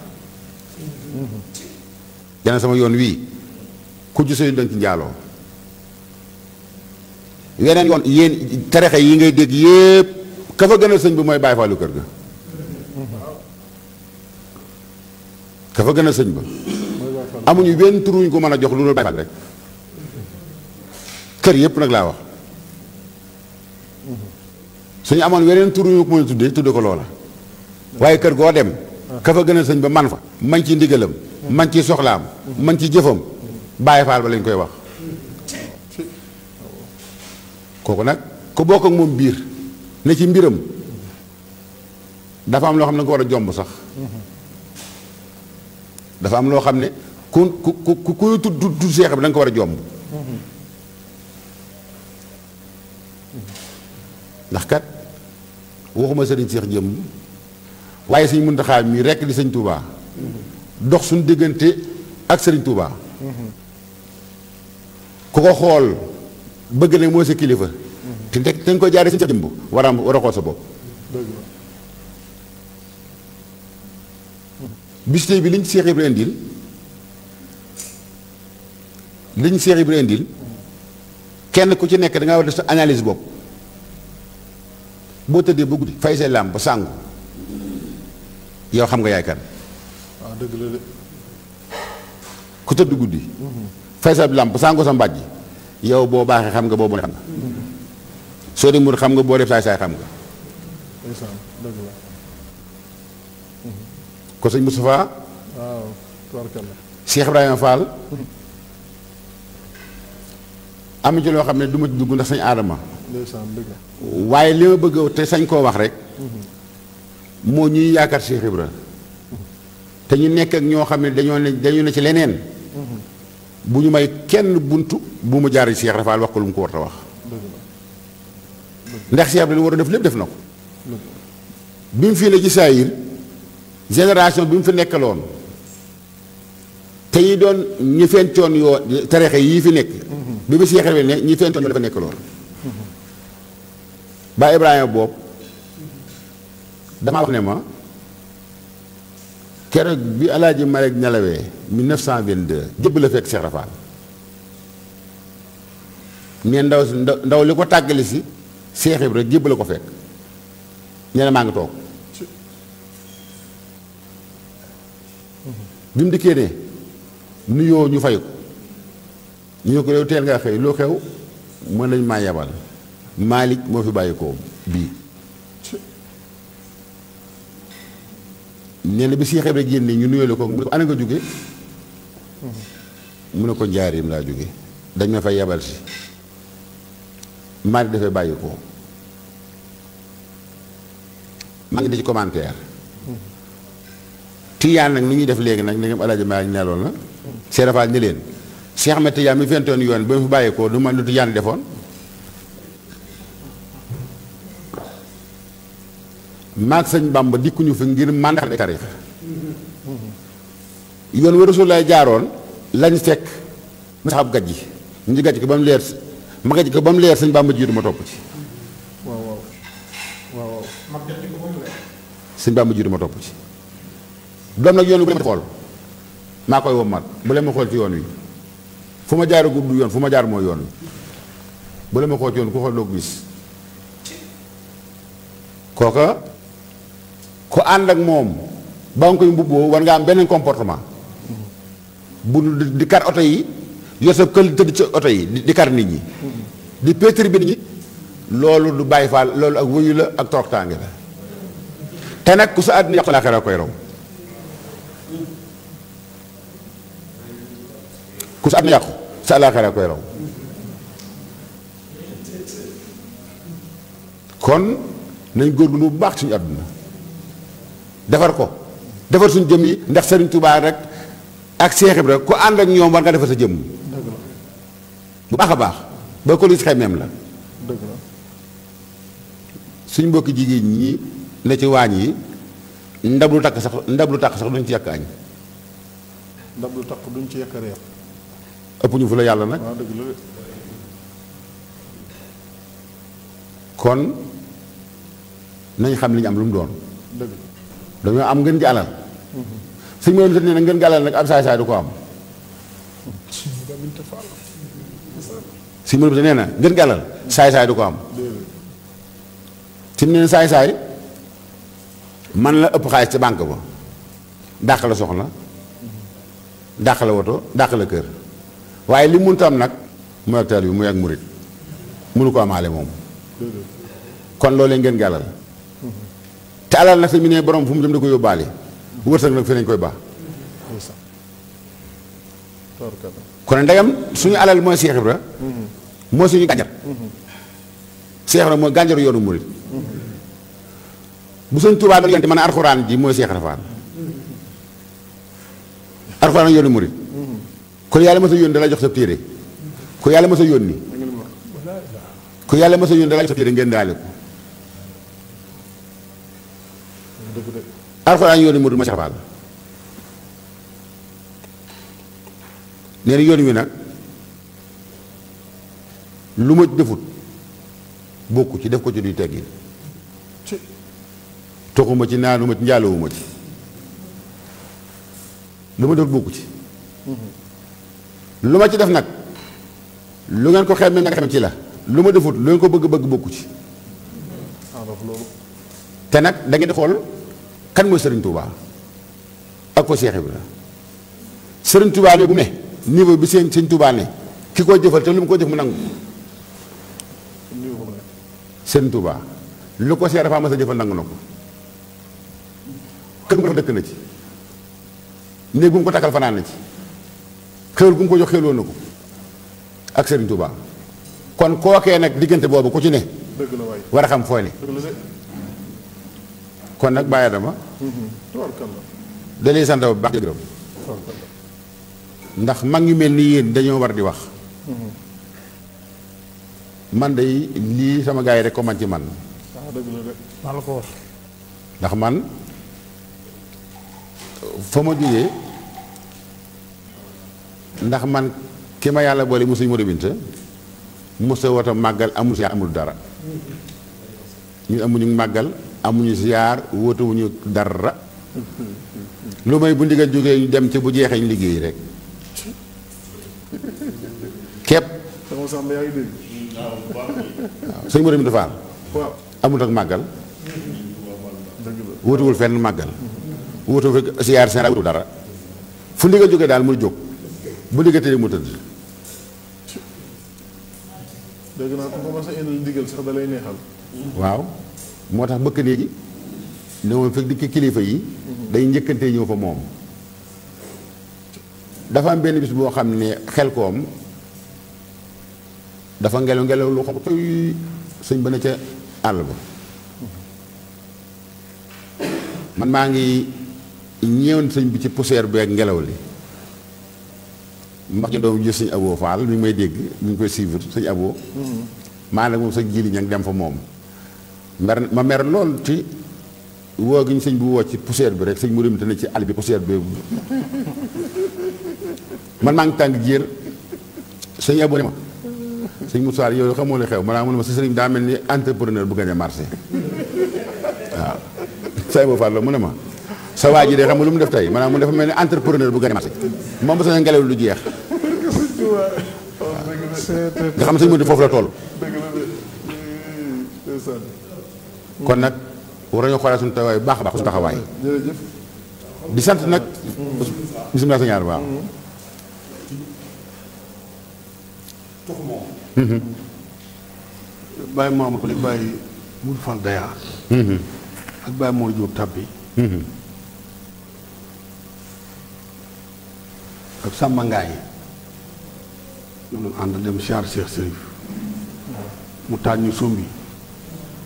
dana sama yoon wii ku ci sori danga ci njaaloo weneen yoon yéen tarixa yi ngay dégg yépp ka fa gënal sëñ bi mooy Baay Faalu kër ga ka fa gënal sëñ ba amuñu benn tur wuñ ko mën a jox lu dul Baay Faal rek kër yépp nag laa wax suñu amoon weneen tur wuñu ko mën a tudde ko loola waaye kër goo dem ka fa gënal sëñ ba man fa man ci ndigalam man ci soxlaam man ci jëfam Baay Faal ba lañ koy wax kooku nag ku bokk ak moom biir ne ci mbiram dafa am loo xam ne nga ko war a jomb sax dafa am loo xam ne ku tudd Seex bi da nga ko war a jomb ndax kat waxuma sëriñ Seex jëm waaye sëñ Muntaxaa mii rekk di sëñ Touba dox suñu diggante ak sëriñ Touba ku ko xool bëgg ne mooy sa kilifa te nga ko jaaree sëñ Seex jëmb war a xool sa bopp bis tey bi liñ Seex Ibra indil kenn ku ci nekk da ngaa war a def sa analyse bopp boo tëddee ba guddi fay say làmp ba sàngu yow xam nga yaay kan waaw dëgg la de ku tëdd guddi fay sa làmp ba sàngu sa mbàjj yow boo baaxee xam nga boo bon xam nga soo di mur xam nga boo def saay saay xam nga dëgg la ko sëñ Moustapha waaw tubarkalla Cheikh Ibrahima Fall am ci loo xam ne du ma ci dugg ndax sañ aadama ndeysaan dëgg la waaye li ma bëgg te sañ koo wax rek moo ñuy yaakaar Cheikh Ibra te ñu nekk ak ñoo xam ne dañoo ne ci leneen bu ñu may kenn buntu bu mu jaar Cheikh Rafal wax ko lu mu ko war a wax ndax Cheikh Ibra li war a def lépp def na ko bi mu fii ne ci saayir génération bi mu fi nekkaloon te ñi doon ñi fentoon yoo tarixa yii fi nekk bi ba Cheikh Ibra ne ñi fentoon yoo dafa nekkaloon ba Ibrahima boobu damaa wax ne ma keroog bi Alaaji Malik nelawee 1922 jëbb la fekk Cheikh Rafal ne ndaw li ko tàggali si Cheikh Ibra jëbb la ko fekk nee na maa ngi toog bi mu dikkee ne nuyoo ñu fay ko ñu ne ko yow teel ngaa xëy loo xew mën nañ maa yabal Malik moo fi bàyyi ko bii nee na bi Cheikh Ibra génne ñu nuyoo la ko mu ne ko ana nga jóge mu ne ko njaarim laa jóge dañ ma fay yabal si Malik dafay bàyyi ko maa ngi di ci commentaire Tijaan nag ni ñuy def léegi nag ndegam Alaaji Maalik neloon na Cheikh Rafal ni leen Cheikh Ahmed Tijaan mi fentoon yoon ba mu fi bàyyeekoo du man lu Tijaan defoon maag sëñ Bamba dikkuñu fi ngir màndaxal tarix yoon wa Rasulullaay jaaroon lañ fekk ma saxab gaj ji ñu gaj ko ba mu leer ma gaj ko ba mu leer sëñ Bamba jiitu ma topp ci waaw waaw sëñ Bamba jiitu ma topp ci doom nag yoon wi bu leen ma xool maa koy wommat bu leen ma xool ci yoon wi fu ma jaar gudd yoon fu ma jaar mooy yoon wi bu leen ma xool ci yoon ku xool doo gis kooka ku ànd ak moom ba nga koy mbubboo war nga am beneen comportement bu di kar oto yi yor sa kël tëdd ci oto yi di kar nit ñi di pétri bi nit ñi loolu du bàyyi faal loolu ak wëyu la ak toroxtaange la te nag ku sa àddina yàqu laaxira koy raw ku sa àddina yàqu sa àllaaxira koy raw kon nañ góorgóorlu bu baax suñu àdduna defar ko defar suñu jëm yi ndax Serigne Touba rek ak Cheikh Ibra ku ànd ak ñoom war nga defar sa jëm bu baax a baax ba ko lu si xemeem la suñ mbokki jigéen ñi ne ci waañ yi ndab lu takk sax duñ ci yàq añ. ndab lu takk duñ ci yàq reer. ëpp ñu fu la yàlla nag. waaw dëgg la de. kon nañ xam li ñu am lu mu doon. dëgg dañoo am ngeen ji alal. suñ mënoon sa nee na ngeen gi alal nag ab saay-saay du ko am. suñ mënoon sa nee na ngeen gi alal saay-saay du ko am. si mu ne saay-saay man la ëpp xaalis ci banque ba dàq la soxna dàq la woto dàq la kër waaye li mënut am nag mooy ak taal bi muy ak murit mënu ko amaale moom. kon loolee ngeen gi alal te alal nag sa mu ne borom fu mu dem da ko yóbbaale wërsëg nag fi lañ koy baax. kon ndegam suñu alal mooy Seex Ibra mooy suñu gànjar. Seex Ibra mooy gànjaru yoonu murit bu Sëñ Tuubaa doon yonte man alxuraan ji mooy Seex Ibra Faal alxuraan yoonu murit kon yàlla ma sa yónni dalay jox sa téere ku yàlla ma sa yónni dalay jox sa téere ngeen daale ko alxuraan yoonu murit mooy Seex Ibra Faal nee na yoon wi nag lu ma defut bokku ci def ko ci duy teggi toxuma ci naanuma ci njaalowuma ci lu ma def bokku ci lu ma ci def nag lu ngeen ko xeeb ne nga xam ci la lu ma defut lu ngeen ko bëgg bokku ci te nag da ngeen di xool kan mooy Sëriñ Tuubaa ak ko Seex Ibra Sëriñ Tuubaa ne bu ne niveau bi Sëriñ Tuubaa ne ki koy jëfal te lu mu ko jëf mu nangu Sëriñ Tuubaa lu ko Seex dafa mas a jëfal nangu na ko kër gu ko dëkk na ci néeg bu mu ko takkal fanaan na ci xéwal gu mu ko jox xéwloo na ko ak Sëriñ Tuubaa kon kookee nag diggante boobu ku ci ne war a xam fooy ne kon nag bàyyi dama dalee sant bu baax di gërëm ndax mag ñu mel ni yéen dañoo war di wax man day lii sama gars yi rek ko man ci man maa la ko wax ndax man fa ma jógee ndax man ki ma yàlla boole musuñ Modou Binta musa wata màggal amul siyaar amul dara ñu amuñu màggal amuñu siyaar wóotawuñu dara lu may bu ndigal jógee ñu dem ci bu jeexee ñu liggéey rek képp waaw sëñ Modou Binta Fall amul ak màggal wóotuwul fenn màggal wóotuwul fekk siyaar seen wóotu dara fu ndigal jógee daal muy jóg bu ndigal tëddee mu tëdd dégg naa ko ma sa indil ndigal sax da lay neexal waaw moo tax bëkk néegi ne moom fekk dikk kilifa yi day njëkkantee ñëw fa moom dafa am benn bis boo xam ne xel koom dafa ngelaw lu xonq toy sëñ ba ne ca àll ba man maa ngi ñëwoon sëñ bi ci poussière bi ak ngelaw li mbax ci doom jël sëñ Abo Fall mi ngi may dégg mi ngi koy suivre sëñ Abo maa nag moom sa jili ña dem fa moom ma mer lool ci woo gi ñu sëñ bu woo ci poussière bi rek sëñ mu demte ne ci àll bi poussière bi man maa ngi tàng jéer sëñ Abo ne ma sëñ Moussa yow xamoo li xew maanaam mu ne ma sa sëriñ daa mel ni entrepreneur bu gagné marché waaw sëñ Abo Fall mu ne ma sa waa ji de xam nga lu mu def tey maanaam mu dafa mel ni entrepreneur bu gagné marché moom ba sa ngelaw lu jeex nga xam sëñ Modou foofu la toll kon nag war nañoo xoolaat suñu taxawaay baax a baax suñu taxawaay di sant nag bisimilah sa ñaar baax Baye Mamadou Baye Mourou Fall Daya ak Baye Mor Diop Tabbi ak Samba Ngaay ñu ànd dem siyaar Cheikh Sérif mu taaj ñu sombi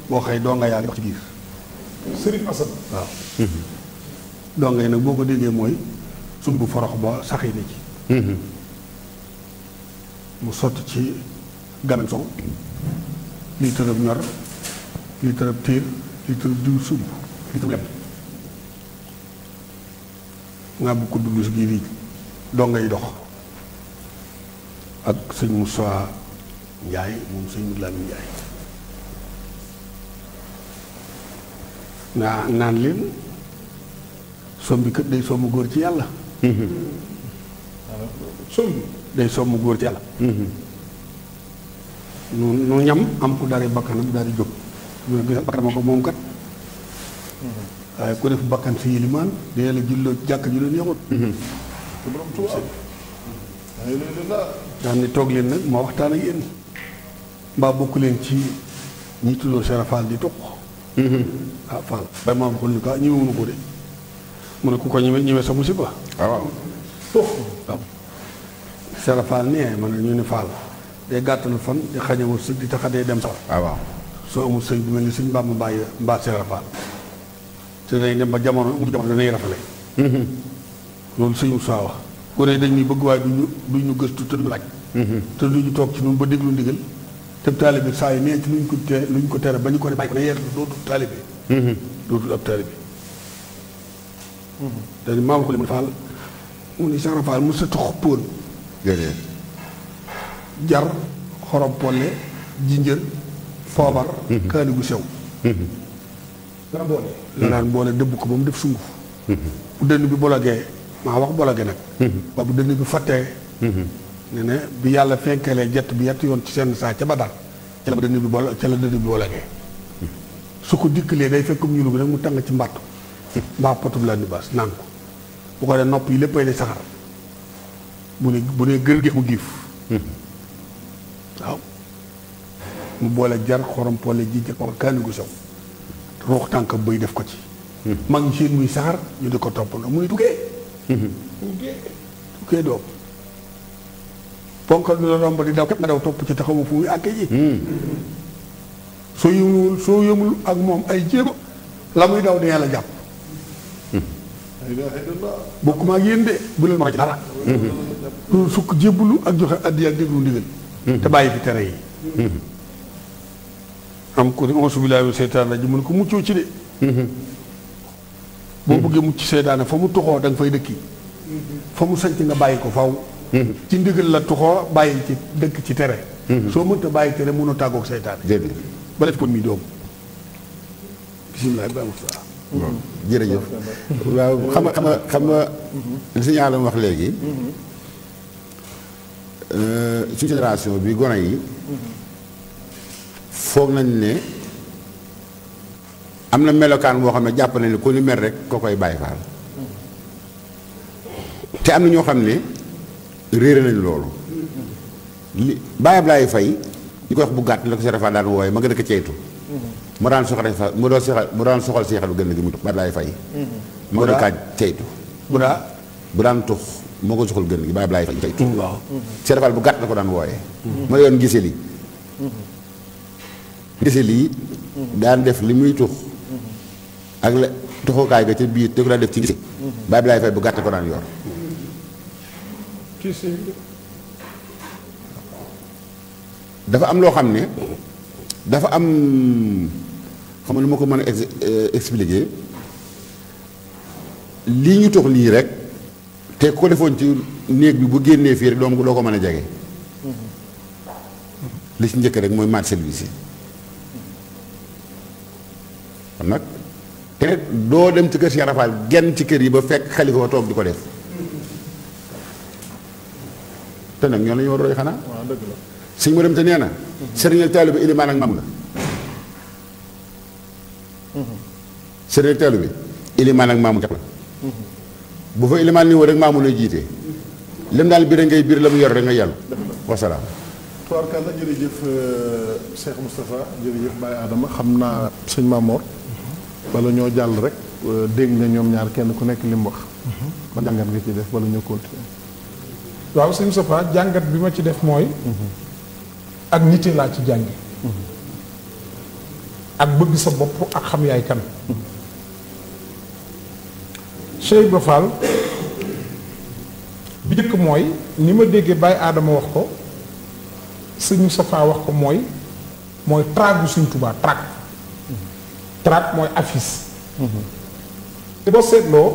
boo xëy doo nga yaa ngi wax ci biir Sérif Assane waaw doo ngay nag boo ko déggee mooy sumb bu forox ba saxee na ci mu sotti ci gamen sow lii tërëb ñor litre tiir litre diw sumb litre lem nga bu ko dugg si gii doo ngay dox ak sëñ Moussa Ndiaye moom sëñ Modou Lamine Ndiaye naan leen som bi kat day somm góor ci yàlla som bi day somm góor ci yàlla nu ñam am ku dari bakkanam daal di jóg ñu gis bakkanam ko moom kat waaye ku def bakkan si yilimaan dee la julloo jàkk ju leen yaxut daal ni toog leen nag ma waxtaan ak yéen mbaa bokk leen ci ñi tuddoo Cheikh Fall di toq ah Fall bay maam xul ni ko ñëwunu ko de mu ne ku ko ñëwee sa musiba waaw toq waaw Cheikh Fall nee man ñu ne Fall day gàttal fan di xañamul sëg di taxa day dem sax waaw soo amul sëñ bi mel ni sëñ Bàmba Mbaye mbaa Cheikh Fall te dañ dem ba jamono danay rafale loolu sëñ Moussa wax ku ne dañ ñuy bëgg waaye duñu gëstu te du laaj te duñu toog ci ñun ba déglu ndigal te taalibe saa yi nee ci luñ ko tere ba ñu ko ne bàyyi ko ne yeer dootul taalibe dootul ab taalibe dañu maam ko li mu Fall mu ni Cheikh Fall mu sa tux póon jar xorom polle jinjër poobar kaani gu sew la daan boole dëbb ko ba mu def sunguf bu dënn bi bologee maa wax bologee nag waa bu dënn bi fattee ne ne bi yàlla fenkelee jett bi yett yoon ci seen saa ca Badar ca la dënn bi bologee su ko dikkalee day fekkum ñulu bi nag mu tàng ci mbàttu mbaa potub la ni baas naan ko bu ko dee nopp yi léppay ne saxar bu ne gër geex mu giif waaw mu boole jar xorom polle ji jëkk kaani gu sew ruux tànk bëy def ko ci mag ñi seen muy saxar ñu di ko topp nga muy tukkee doom ponkal bi la romb di daw képp nga daw topp ci taxawu fu muy àkke ji soo yëmul ak moom ay jéego la muy daw dina la jàpp bokkuma ak yéen de bu leen ma ci dara loolu sukk jébbalu ak joxe addi ak déglu ndigal te bàyyi fi tere yi am ko ni onsu billaahi wa seytaan la ji mun ko muccoo ci de boo bëggee mucc seytaane fa mu tuxoo da nga fay dëkki fa mu sanc nga bàyyi ko faw ci ndigal la tuxoo bàyyi ci dëkk ci tere soo mënta bàyyi tere mënoo tàggoog seytaane ba def ko mi doom bisimilah ba Moussa waaw jërëjëf waaw xam nga li si ñaalam wax léegi suñu génération bi gone yi foog nañ ne am na melokaan boo xam ne jàpp nañ ne ku ni mel rek koo koy Baay Faal te am na ñoo xam ne réere nañ loolu li Baay Ablaay Fay ñu koy wax bu gàtt la ko Cheikh Fall daan wooye ma gën a ko ceytu mu daan soxal seexal gën gi mu Baay Ablaay Fay ma gën a kaaj ceytu bu daan tux moo ko soxal gën gi Baay Ablaay Fay ceytu waaw Cheikh Fall bu gàtt la ko daan wooye ma yoon gise li gise lii daan def li muy tux ak la tuxukaay ga ca biir te ko daan def ci gise Baay Ablaay Fay bu gàtt ko daan yor dafa am loo xam ne dafa am xam nga lu ma ko mën a expliquer lii ñu tox lii rek te ko defoon ci néeg bi bu génnee fii rek doo ko mën a jege li ci njëkk rek mooy mat service yi kon nag te doo dem ci kër Cheikh Rafal genn ci kër yi ba fekk xalifa ba toog di ko def te nag ñoo la ñu war roy xanaa sëñ mu dem te nee na sëriñ ak taalibe bi ilimaan ak maam la sëriñ ak taalibe bi ilimaan ak maamu jax la bu fa ilimaan ni woo rek maamu lay jiite lem daal biir ngay biir la mu yor rek nga yàllu wasalaam tubaarkàlla jërëjëf Cheikh Moustapha jërëjëf Baye Adama xam naa sëñ Mamor bala ñoo jàll rek dégg nga ñoom ñaar kenn ku nekk li mu wax ba jàngat nga ci def bala ñoo continuer waaw sëñ Moustapha jàngat bi ma ci def mooy ak nite laa ci jàngi ak bëgg sa bopp ak xam yaay kan Cheikh Ibra Fall bi njëkk mooy ni ma déggee Baye Adama wax ko sëñ Moustapha wax ko mooy tragu Sëñ Tuubaa trag tract mooy affiche. te boo seetloo.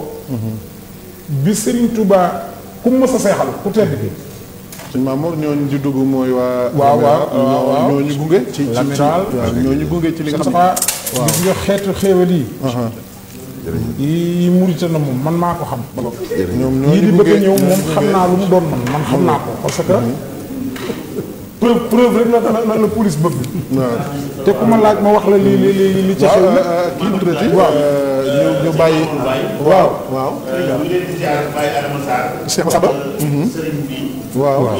bi Serigne Touba ku mës a seexal ku tedd bi. sëñ Mamour ñooñu di dugg mooy waa. waaw ñooñu gunge. ci ñooñu gunge ci li nga xam ne. waaw gis nga xeetu xéewal yi. yi murite na moom man maa ko xam. ñoom yii di bëgg a ñëw moom xam naa lu mu doon man xam naa ko parce que. preuve rek la police bëgg. waaw te ku ma laaj ma wax la li ci xew. kii mu tuddati. waaw ñu bàyyi. waaw. Cheikh Saba. waaw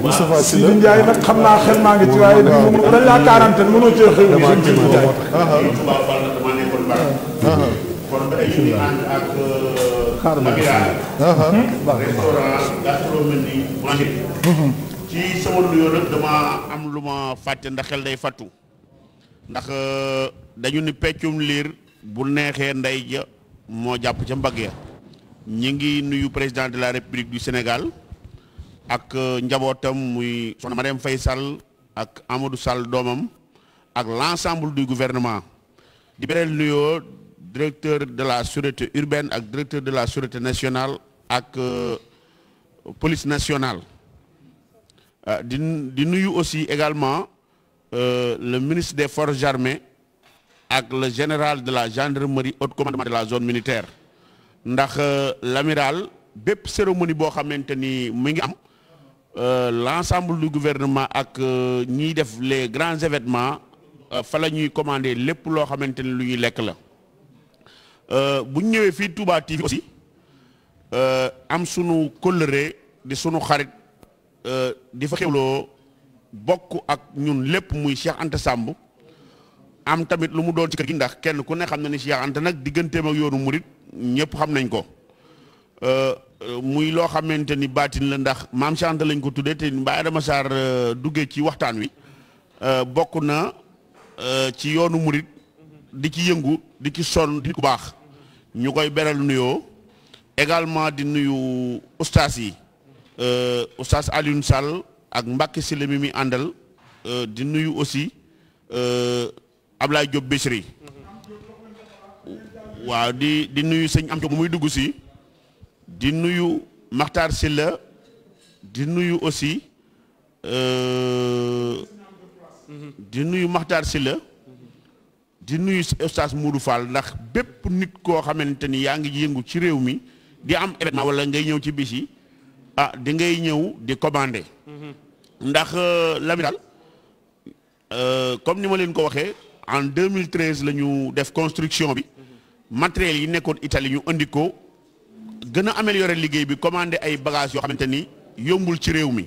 Moustapha Sylla. Sidi Ndiaye nag xam naa xel maa ngi ci waaye dañ laa quarantaine mënoo cee xew. kon ba tey ñu ngi ànd ak restaurant gastronomie Mangé. ci sama nuyoo nag dama am lu ma fàtte ndax xel day fattu ndax dañu ni peccum liir bu neexee ndey ja moo jàpp ca mbagg ya ñi ngi nuyu président de la République du Sénégal ak njabootam muy soxna Marième Faye Sall ak Amadou Sall doomam ak l'ensemble du gouvernement di bereel nuyoo directeur de la sûreté urbaine ak directeur de la sûreté nationale ak police nationale di nuyu aussi également le ministre des forces armées ak le général de la gendarmerie haut commandement de la zone militaire ndax l'amiral bépp cérémonie boo xamante ni mu ngi am l'ensemble du gouvernement ak ñiy def les grands événements fa la ñuy commander lépp loo xamante ni lu ñuy lekk la bu ñu ñëwee fii Touba TV aussi am sunu kóllëre di sunu xarit di fa xewloo bokk ak ñun lépp muy Cheikh Anta Samb am tamit lu mu doon ci kër gi ndax kenn ku ne xam na ni Cheikh Anta nag digganteem ak yoonu murit ñëpp xam nañ ko muy loo xamante ni baatin la ndax maam Cheikh Anta lañ ko tuddee te Baye Adama Sarr duggee ci waxtaan wi bokk na ci yoonu murit di ci yëngu di ci sonn di ku baax ñu koy beral nuyoo également di nuyu ustaas yi ustaas Alioune Sall ak Mbacke Sylla mi muy àndal di nuyu aussi Ablaye Diop Bichri waaw di nuyu sëñ am bu muy dugg si di nuyu Makhtar Sylla di nuyu aussi di nuyu Makhtar Sylla di nuyu ustaas Moudou Fall ndax bépp nit koo xamante ni yaa ngi yëngu ci réew mi di am événement wala ngay ñëw ci bis yi di ngay ñëw di commander ndax l'amiral comme ni ma leen ko waxee en 2013 la ñu def construction bi matériel yi nekkoon Italie ñu indi ko gën a améliorer liggéey bi commander ay bagages yoo xamante ni yombul ci réew mi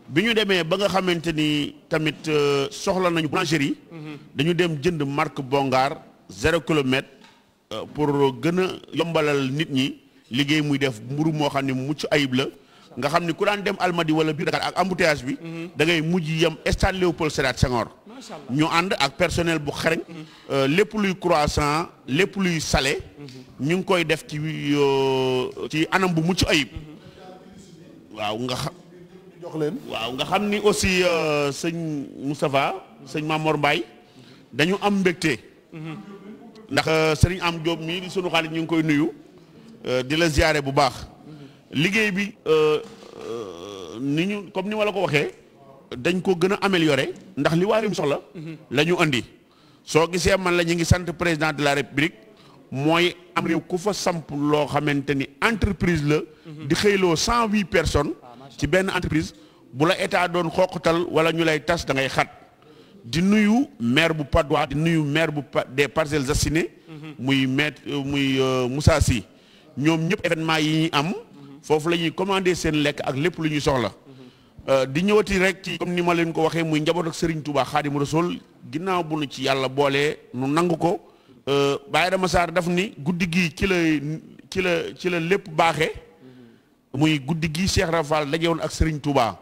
bi ñu demee ba nga xamante ni tamit soxla nañu boulangerie dañu dem jënd marque Bongar 0 kilomètre pour gën a yombalal nit ñi liggéey muy def mburu moo xam ne mucc ayib la nga xam ni ku daan dem Almadi wala biir Dakar ak embouteillage bi da ngay mujj yem stade Léopold Sédar Senghor ñu ànd ak personnel bu xereñ lépp luy croissant lépp luy salé ñu ngi koy def ci anam bu mucc ayib waaw nga xam jox leen waaw nga xam ni aussi sëñ Moustapha sëñ Mamor Mbaye dañu am mbégte ndax sëriñ am Diop mii di sunu xarit ñu ngi koy nuyu di la ziyaare bu baax liggéey bi ni ñu comme ni ma la ko waxee dañ ko gën a améliorer ndax li waa réew mi soxla la ñu andi soo gisee man la ñu ngi sant président de la république mooy am réew ku fa samp loo xamante ni entreprise la di xëyloo 108 personnes ci benn entreprise bu la état doon xooqatal wala ñu lay tas da ngay xat di nuyu maire bu Patte d'Oie di nuyu maire bu des Parcelles Assainies muy maître muy Moussa Sy ñoom ñëpp événement yi ñuy am foofu la ñuy commander seen lekk ak lépp lu ñuy soxla di ñëwati rek ci comme ni ma leen ko waxee muy njaboot ak Serigne Touba Khadim Rassoul ginnaaw bu nu ci yàlla boolee nu nangu ko Baye Adama Sarr daf ni guddi gii ci la lépp baaxee muy guddi gii Cheikh Rafal dajewoon ak Serigne Touba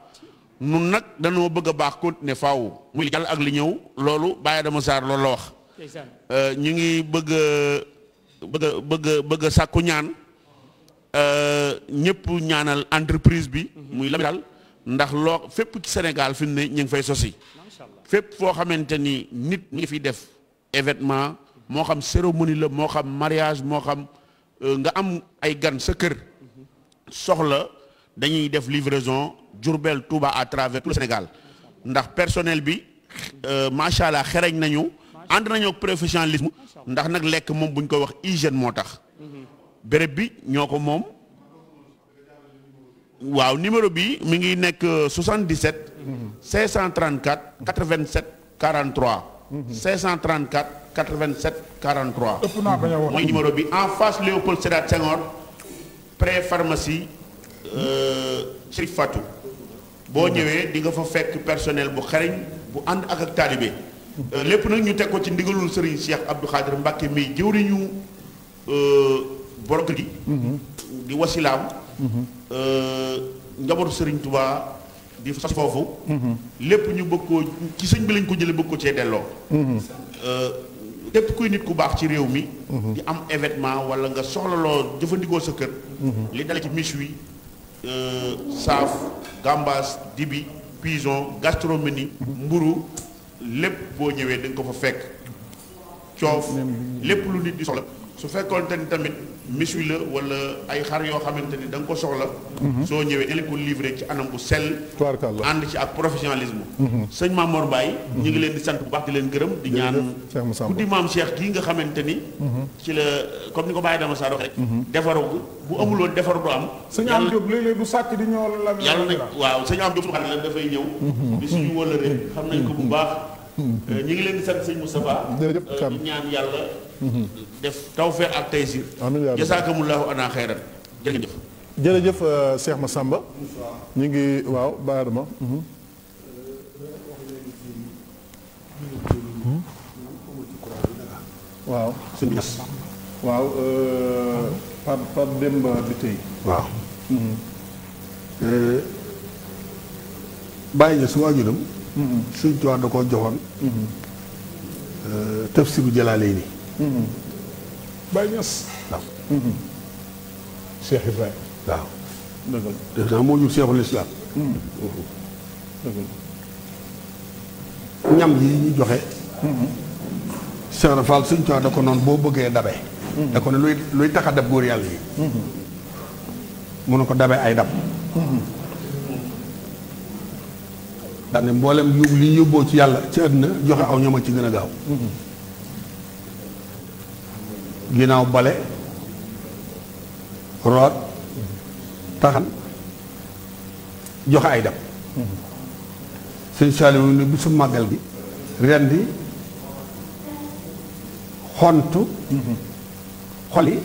nun nag dañoo bëgg a baax continuer faaw muy li jàll ak li ñëw loolu Baye Adama Sarr loolu la wax ñu ngi bëgg a sàkku ñaan ñëpp ñaanal entreprise bi muy l'amiral ndax loo fépp ci Sénégal fi mu ne ñu ngi fay sosi fépp foo xamante ni nit ñi fi def événement moo xam cérémonie la moo xam mariage moo xam nga am ay gan sa kër soxla dañuy def livraison Diourbel Touba à travers tout le Sénégal ndax personnel bi macha allah xereñ nañu ànd nañoo ak professionnalisme ndax nag lekk moom bu ñu ko wax hygiène moo tax béréb bi ñoo ko moom waaw numéro bi mi ngi nekk 77 534 87 43 534 87 43 ëpp naa bañ a wax mooy numéro bi en face Léopold Sédar Senghor près pharmacie Chérif Fatou boo ñëwee di nga fa fekk personnel bu xariñ bu ànd ak taalibe lépp nag ñu teg ko ci ndigalul Serigne Cheikh Abdou Khadir Mbacke mi jëwriñu borom kër gi di wasilaam njabootu Serigne Touba di sos foofu lépp ñu bëgg koo ci sëñ bi lañ ko jële bëgg ko cee delloo képp kuy nit ku baax ci réew mi di am événement wala nga soxlaloo jëfandikoo sa kër li dale ci méchoui saaf gambas dibi pigeon gastronomie mburu lépp boo ñëwee da nga ko fa fekk coof lépp lu nit di soxla su fekkoon te ni tamit méchoui la wala ay xar yoo xamante ni da nga ko soxla soo ñëwee dañ ko livré ci anam bu sell ànd ci ak professionnalisme sëñ Mamor Mbaye ñu ngi leen di sant bu baax di leen gërëm di ñaan guddi maam Cheikh gii nga xamante ni ci la comme ni ko Baye Dama Sarr waxee rek defaru bu amul woon defaru du am sëñ Am Diop léeg-léeg du sàcc di ñëw la yàlla nañ waaw sëñ Am Diop su xarit la dafay ñëw di suñu wëllëre xam nañ ko bu baax ñu ngi leen di sant sëñ Moustapha di ñaan yàlla def tawfeex ak taysir jasaakumullahu ana xayran jërëjëf jërëjëf Cheikh Massamba ñu ngi waaw Baye Adama waaw sëñ Ñas waaw par Demba bi tey waaw bàyyi Ñas waajuram suñ tuwaa da koo joxoon tafsiru Jalaalayni Baye Niass waaw Cheikh Ibrahima waaw dëgg la def naa moo jur Seexul Islaam dëgg ñam yi ñu joxe Cheikh Rafal suñ tuwaa da ko noonu boo bëggee dabe da ko ne luy tax a dab góor yàlla yi mu ne ko dabe ay dab daane mboolem yóbbu li yóbboo ci yàlla ci àddina joxe aw ñama ci gën a gaaw ginnaaw bale root taxan joxe ay dab sëñ Saliou ne bisu màggal gi rendi xontu xoli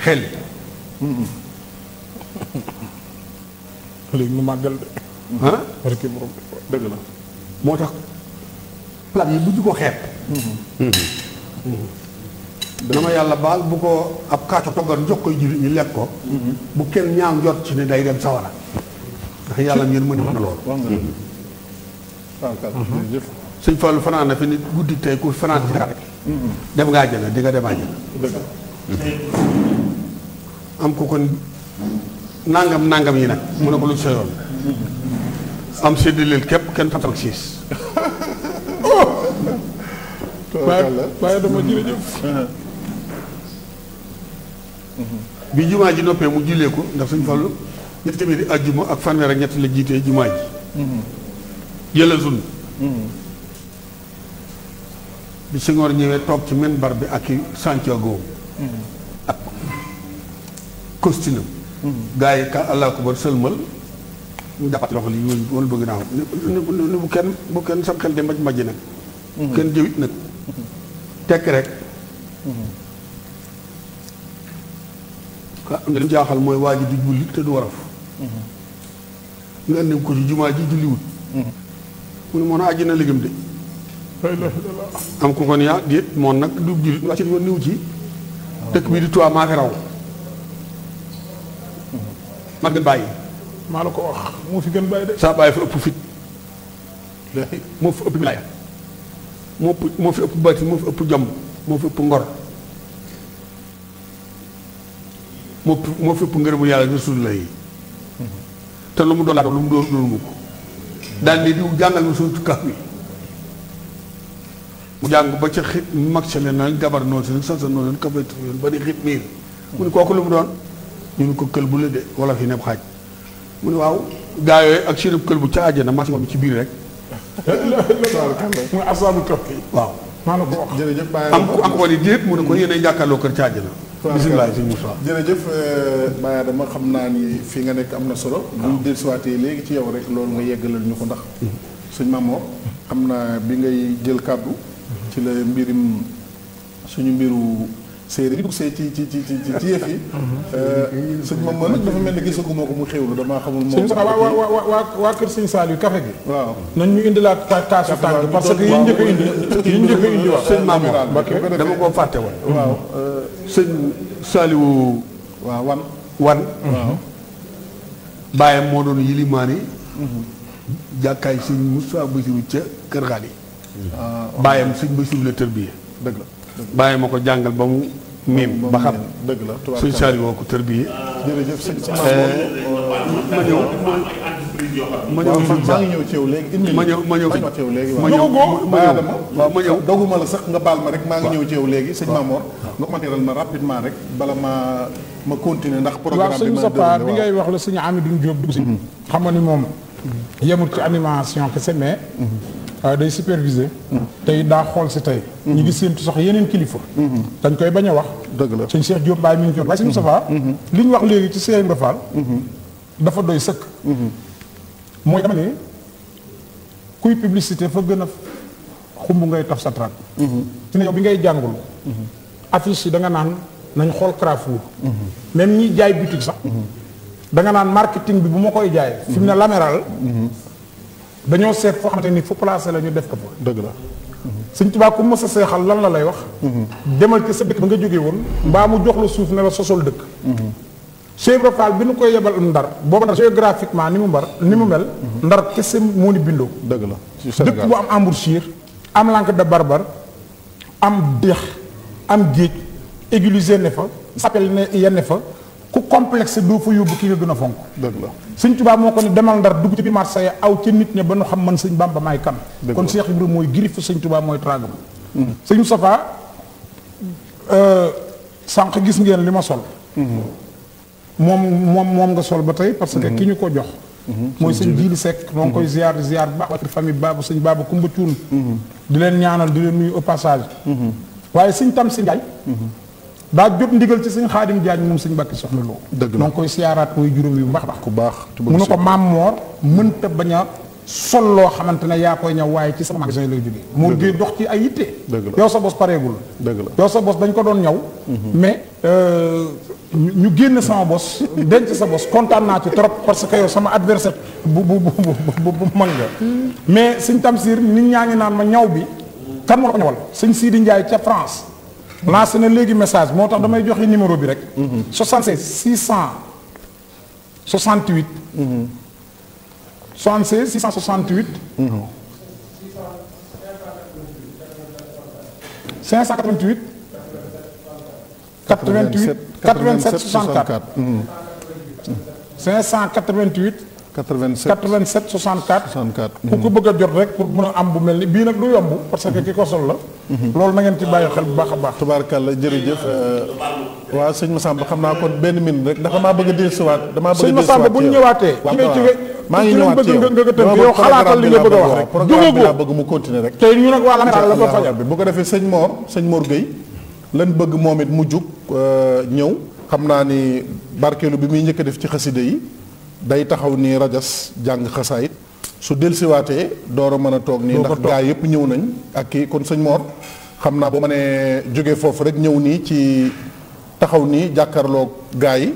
xel léegi nu màggal de ah parce que borom dëgg la moo tax plat yi bu ñu ko xeeb dana ma yàlla baal bu ko ab kaaco toggan jox koy jullit ñu lekk ko bu kenn ñaam jot ci ne day dem sawara ndax yàlla ngeen mën na loolu wax nga jërëjëf sëñ Fallu fanaan na fi nit guddi tey ku fanaan ci rek dem nga àjjana di nga dem àjjana am ko kon nangam yi nag mu ne ko lu sa yoon am séddaleel képp kenn fatal siis waaye dama jërëjëf bi jumaa ji noppee mu jullee ko ndax suñ Fallu ñetti téeméeri àjjuma ak fanweer ak ñett la jiitee jumaa ji jëlal sun bi Senghor ñëwee toog ci minbar bi ak i Santiago ak costume gaa yi ka allah akbar sëlmal ñu jàppati loxo li wala bëgg naa ne bu kenn sam xel de maj nag bu kenn jëwit nag tekk rek am na li jaaxal mooy waa ji du julli te du waraf nga indi ko ci jumaa ji julliwut mu ne moon àjji na liggéeyam de am ko kon yaa déet moom nag du jullit wàcc yoon niw ci dëkk bii di Tuubaa maa fi raw maa gën bàyyi maa la ko wax moo fi gën bàyyi de saa bàyyi fa ëpp fit moo fi ëpp wilaaya moo fi ëpp bati moo fi ëpp jomb moo fi ëpp ngor moo fi ëpp ngërëmu yàlla Rasulullah yi te lu mu doon laata lu mu doon mu ko daal ni diw jàngal ma suñu tukkaat bi mu jàng ba ca xit mag sa leen nag jabar noonu si nag sa noonu kafet yoon ba di xit miir mu ne kooku lu mu doon ñu ne ko kël bu la de wala fi neb xaaj mu ne waaw gaa yooyu ak seenub kël bu ca àjjana mas bi ci biir rek muy asaabu tokki waaw maa la ko wax jërëjëf Baye am ku am ko ni déet mu ne ko yéen a jàkkaarloo kër ca àjjana bisimilah sëñ Moussa jërëjëf Baye Adama xam naa ni fi nga nekk am na solo buñ dellusiwaatee léegi ci yow rek loolu nga yeggalal ñu ko ndax sëñ Mamor xam naa bi ngay jël kàddu ci la mbirim suñu mbiru séeréer yi dugg see ci yëf yi sëñ Mamor nag dafa mel ni gisaguma ko mu xewlu damaa xamul moom waa kër sëñ Saliou café gi waaw nañ ñu indilaat kaasu tànk parce que yi njëkk a indi wax sëñ Mamour dama koo fàtte woon waaw sëñ Saliou waaw wan waaw bàyyam moo doon yilimaani jàkkaay sëñ Moussa Bassirou ca kër xaal yi bàyyam sëñ Bassirou la tërbiyee dëgg la bàyyi ma ko jàngal ba mu miim ba xam dëgg la sëñ Saliou woo ko tërbiyee jërëjëf sëñ ma ñëw ma ñëw maa ngi ñëw ci yow léegi indi ma ñëw ci yow léegi ma ñëw waaw ma ñëw doguma la sax nga baal ma rek maa ngi ñëw ci yow léegi sëñ Mamor nga commentéral ma rapidement rek bala ma continuer ndax programme waaw sëñ Sapa bi ngay wax la sëñ Amidou Diop dugg si xam nga ni moom yemul ci animation kese mais day superviser tey daa xool si tey ñu ngi séentu sax yeneen kilifa dañ koy bañ a wax dëgg la sëñ Cheikh Diop Baye mi ngi ci waaye sëñ Sapa li ñu wax léegi ci Cheikh Ibra Fall dafa doy sëkk mooy dama ne kuy publicité fa gën a xumb ngay taf sa trac ci ne yow bi ngay jàngul affiche yi da nga naan nañ xool Carrefour même ñi jaay boutique sax da nga naan marketing bi bu ma koy jaay fi mu ne laméral dañoo seet foo xamante ni fu placé la ñu def ko fa dëgg la sëñ Tuubaa ku mës a seexal lan la lay wax demal ci sa dëkk ba nga jógee woon mbaa mu jox la suuf ne la sosol dëkk Cheikh Ibra Fall bi nu koy yebal ndar booba ndar géographiquement ni mu mel ndar kese moo ni bindoo dëgg la dëkk bu am embouchure am Langue de Barbar am dex am géej église ne fa s'appelle ne yenn fa ku complexe doo fa yóbbu ki nga gën a fonk dëgg la sëñ Tuubaa moo ko ne demal ndar dugg ci biir Marseille aw ca nit ña ba nu xam man sëñ Bamba maay kan kon Cheikh Ibra mooy griffe sëñ Tuubaa mooy tragam sëñ Moustapha sànq gis ngeen li ma sol moom nga sol ba tey parce que ki ñu ko jox mooy sëñ Jili Seck moo ngi koy ziar bu baax waa famille Baba sëñ Baba Kumba Cuun di leen ñaanal di leen nuyu au passage waaye sëñ Tamsir Njaay daa jot ndigal ci sëñ Xaadim Jaañ moom sëñ Mbàkke Soxna Lo dëgg la moo ngi koy siyaaraat mooy juróom yu baax ku baax mu ne ko maam Moor mënta bañ a sol loo xamante ne yaa koy ñëw waaye ci sama magasin lay jógee moo géey dox ci ay yitte yow sa bos pareegul dëgg la yow sa bos dañ ko doon ñëw mais ñu génn sama bos denc sa bos kontaan naa ci trop parce que yow sama adversaire bu mën nga mais sëñ Tamsir nit ñaa ngi naan ma ñaw bi kan moo ko ñawal sëñ Sidi Ndiaye ca France lancé na léegi message moo tax damay joxe numéro bi rek 76 668 76 668 588 87 87 64 588 87 64 ku ko bëgg a jot rek pour mën a am bu mel ni bii nag du yomb parce que ki ko sol la loolu na ngeen ci bàyyi xel bu baax a baax tubaarkàlla jërëjëf waaw sëñ Massamba xam naa kon benn minute rek ndax damaa bëgg a dellusiwaat sëñ Massamba bu ñu ñëwaatee waaw ngay jóge maa ngi ñëwaat ci nga tënk yow xalaatal li nga bëgg a wax rek programme bi laa bëgg mu continuer rek tey ñu nag waa la ba fajal bi bu ko defee sëñ Mor Gueye lan bëgg moom it mu jug ñëw xam naa ni barkeelu bi muy njëkk a def ci xaside yi day taxaw nii rajas jàng xasaayit su dellusiwaatee door a mën a toog nii ndax gaa yëpp ñëw nañ ak kii kon sëñ Mor xam naa boo mënee jógee foofu rek ñëw nii ci taxaw nii jàkkaarloog gaa yi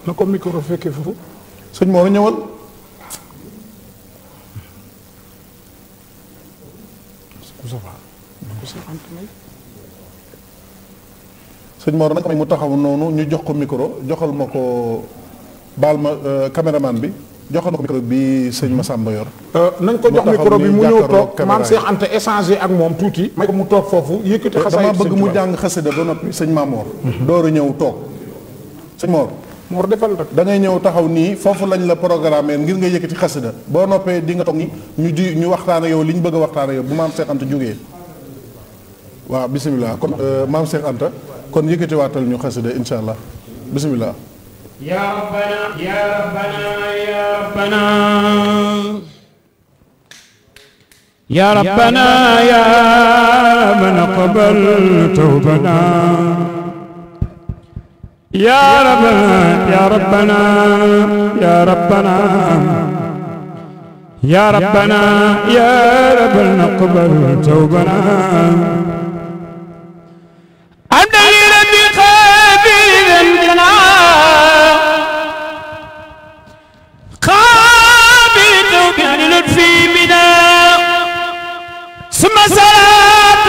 na ko micro fekkee foofu sëñ Mor ñëwal sëñ Mor nag mu taxaw noonu ñu jox ko micro joxal ma ko baal ma caméraman bi joxal ma ko micro bi sëñ Massamba yor nañ ko jox micro bi mu ñëw toog maam Cheikh Anta échanger ak moom tuuti may ko mu toog foofu yëkkati xasaay dama bëgg mu jàng xasida ba noppi sëñ Mamor door a ñëw toog sëñ Mor moo defal rek. da ngay ñëw taxaw nii foofu lañ la programmer ngir nga yëkkati xasida boo noppee di nga toog ni ñu waxtaan ak yow li ñu bëgg a waxtaan ak yow bu maam Cheikh Anta jógee waaw bisimilah kon maam Cheikh Anta kon yëkkati waatal ñu xasida insha allah bisimilah. ya rabbana ya rabbana ya rabbana ya rabbana ya man qabal tawbana ya rabbana ya rabbana ya rabbana ya rabbana ya rabbana qabal tawbana amda li rabbi qabilan jana qabil tawbin lutfi bina ثم صلاة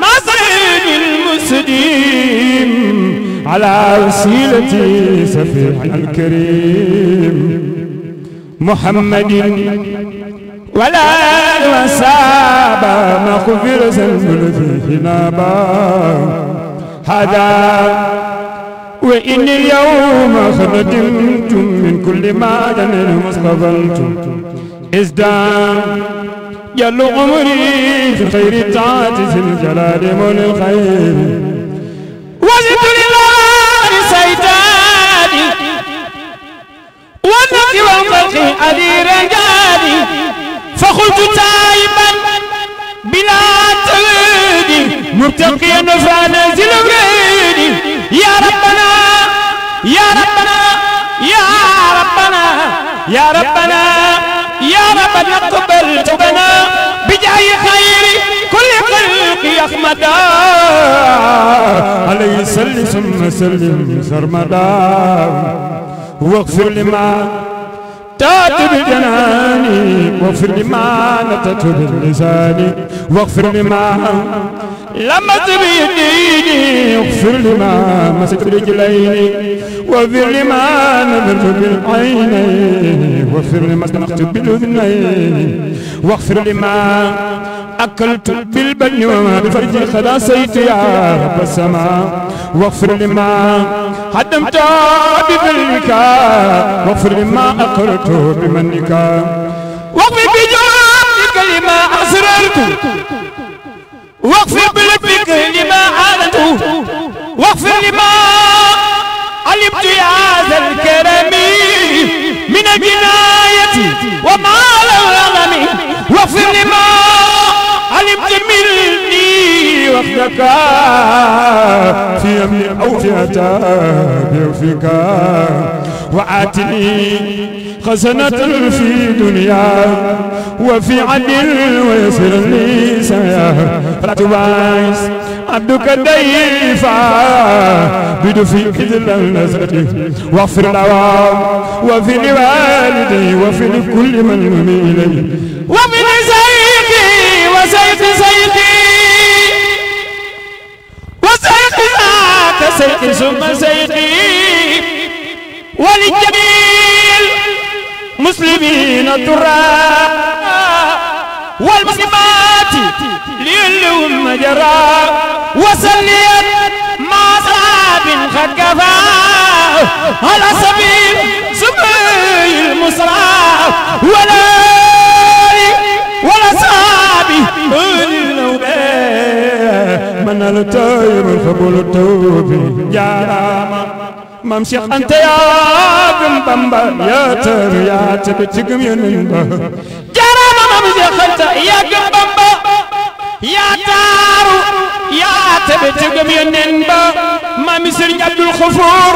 مع سيد المسلم على وسيلتي سفيع الكريم محمد ولا وساب ما خفر زلزل فيه نابا هذا وإن اليوم خدمتم من كل ما جنن مصطفلتم ازدان جل عمري في خير الطاعة ذي الجلال من الخير وزدت لله سيداني والنبي والخلق أدي رجالي فقلت تائبا بلا تغيدي مبتقيا فانزل غيري يا ربنا يا ربنا يا ربنا يا ربنا يا ربنا قبل توبنا بجاي خير كل خلق يحمدا عليه سلم ثم سلم سرمدا واغفر لما تات بجناني واغفر لما نتت باللسان واغفر لما لمت بيديني واغفر لما مسكت رجليني واغفر لما نظرت بالعينين واغفر لما استمعت بالاذنين واغفر لما أكلت بالبن وما بفرجي خلاصيت يا رب السماء واغفر لما هدمت بذلك واغفر لما أقرت بمنك واغفر بجودك لما أسررت واغفر بلطفك لما أعلنت واغفر لما علمت يا ذا الكرم من الجناية وما لم يعلم واغفر لما علمت مني وحدك في أمن أو في عتاب أو فيك وآتني خزنة في دنيا وفي عدل ويسر لي سيا فلا تبايس عبدك ضيفا بدفي إذن النزرة واغفر له وفي لوالدي وفي لكل من يمي إليه ومن سيدي وسيد سيدي وسيد ذاك سيد ثم سيدي وللجميع مسلمين الدراء والمسلمات ليلهم مجرى وسليت مع صعب خكفا على سبيل سبيل المسرى ولا صعب من الطيب الخبول التوب جاراما مام شيخ أنت يا جم بامبا يا تر يا تبتجم ينبا جاراما مام شيخ أنت يا جم بامبا يا تارو يا تبتجم ينبا مام سرين عبد الغفور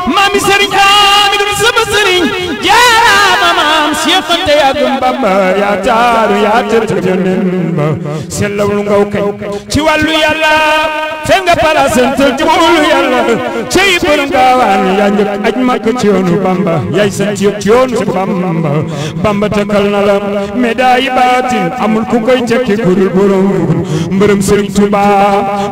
مام سرين حامد السمسرين جاراما مام شيخ أنت يا جم بامبا يا تارو يا تبتجم ينبا سلوا لونغوكي تيوالو يالا فنجا para sentul jubulu yalla cey borom gawan ya ñëk aj mak ci yoonu bamba yaay sant ci yoonu bamba bamba takal na la médaille batin amul ku koy tekki kurul borom mbeureum serigne touba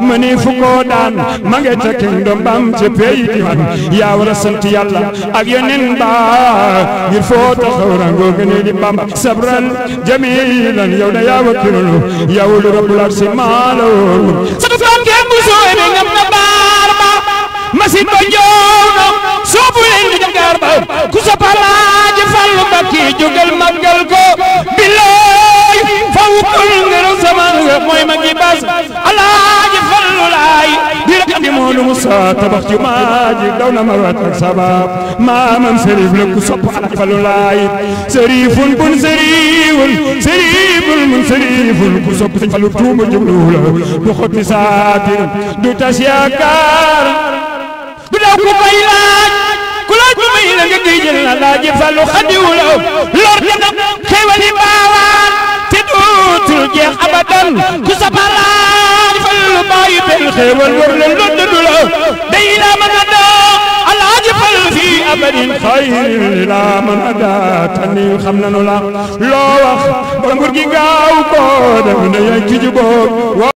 mané fu ko daan ma nga tekki ndom bam ci pays di man ya wara sant yalla ak yenen ba ngir fo taxaw rango gëne di bamba sabran jamilan yow da ya wakilu yow rabbul arsi malo masin ba joow na soobu leen di jagaar ba ku sopp Alaaji Fallu Mbàkke jógal màggal ko billaay faw kul ngërëm sama nga mooy ma ngi bas Alaaji Fallu laay di rek di Moodu Musa tabax ci maaji daw na ma wat ak sabab maamam sërif la ku sopp Alaaji Fallu laay sërifun bun sërifun sërifun mun sërifun ku sopp Sëñ Fallu tuuma jublu la du xotti saatir du tas yaakaar du daw ku koy laaj ku laaj bu may la nga géy jël Alaaji Fallu xadiw la lor dina xewali baawaan te dootul jeex abadan ku sopp Alaaji Fallu bàyyi benn xewal war la loddadu la day la mën a doo Alaaji Fallu fii abadin xayrin la mën a daa tani xam nanu la loo wax ba nguur gi gaaw ko dem na yaa ci jubóog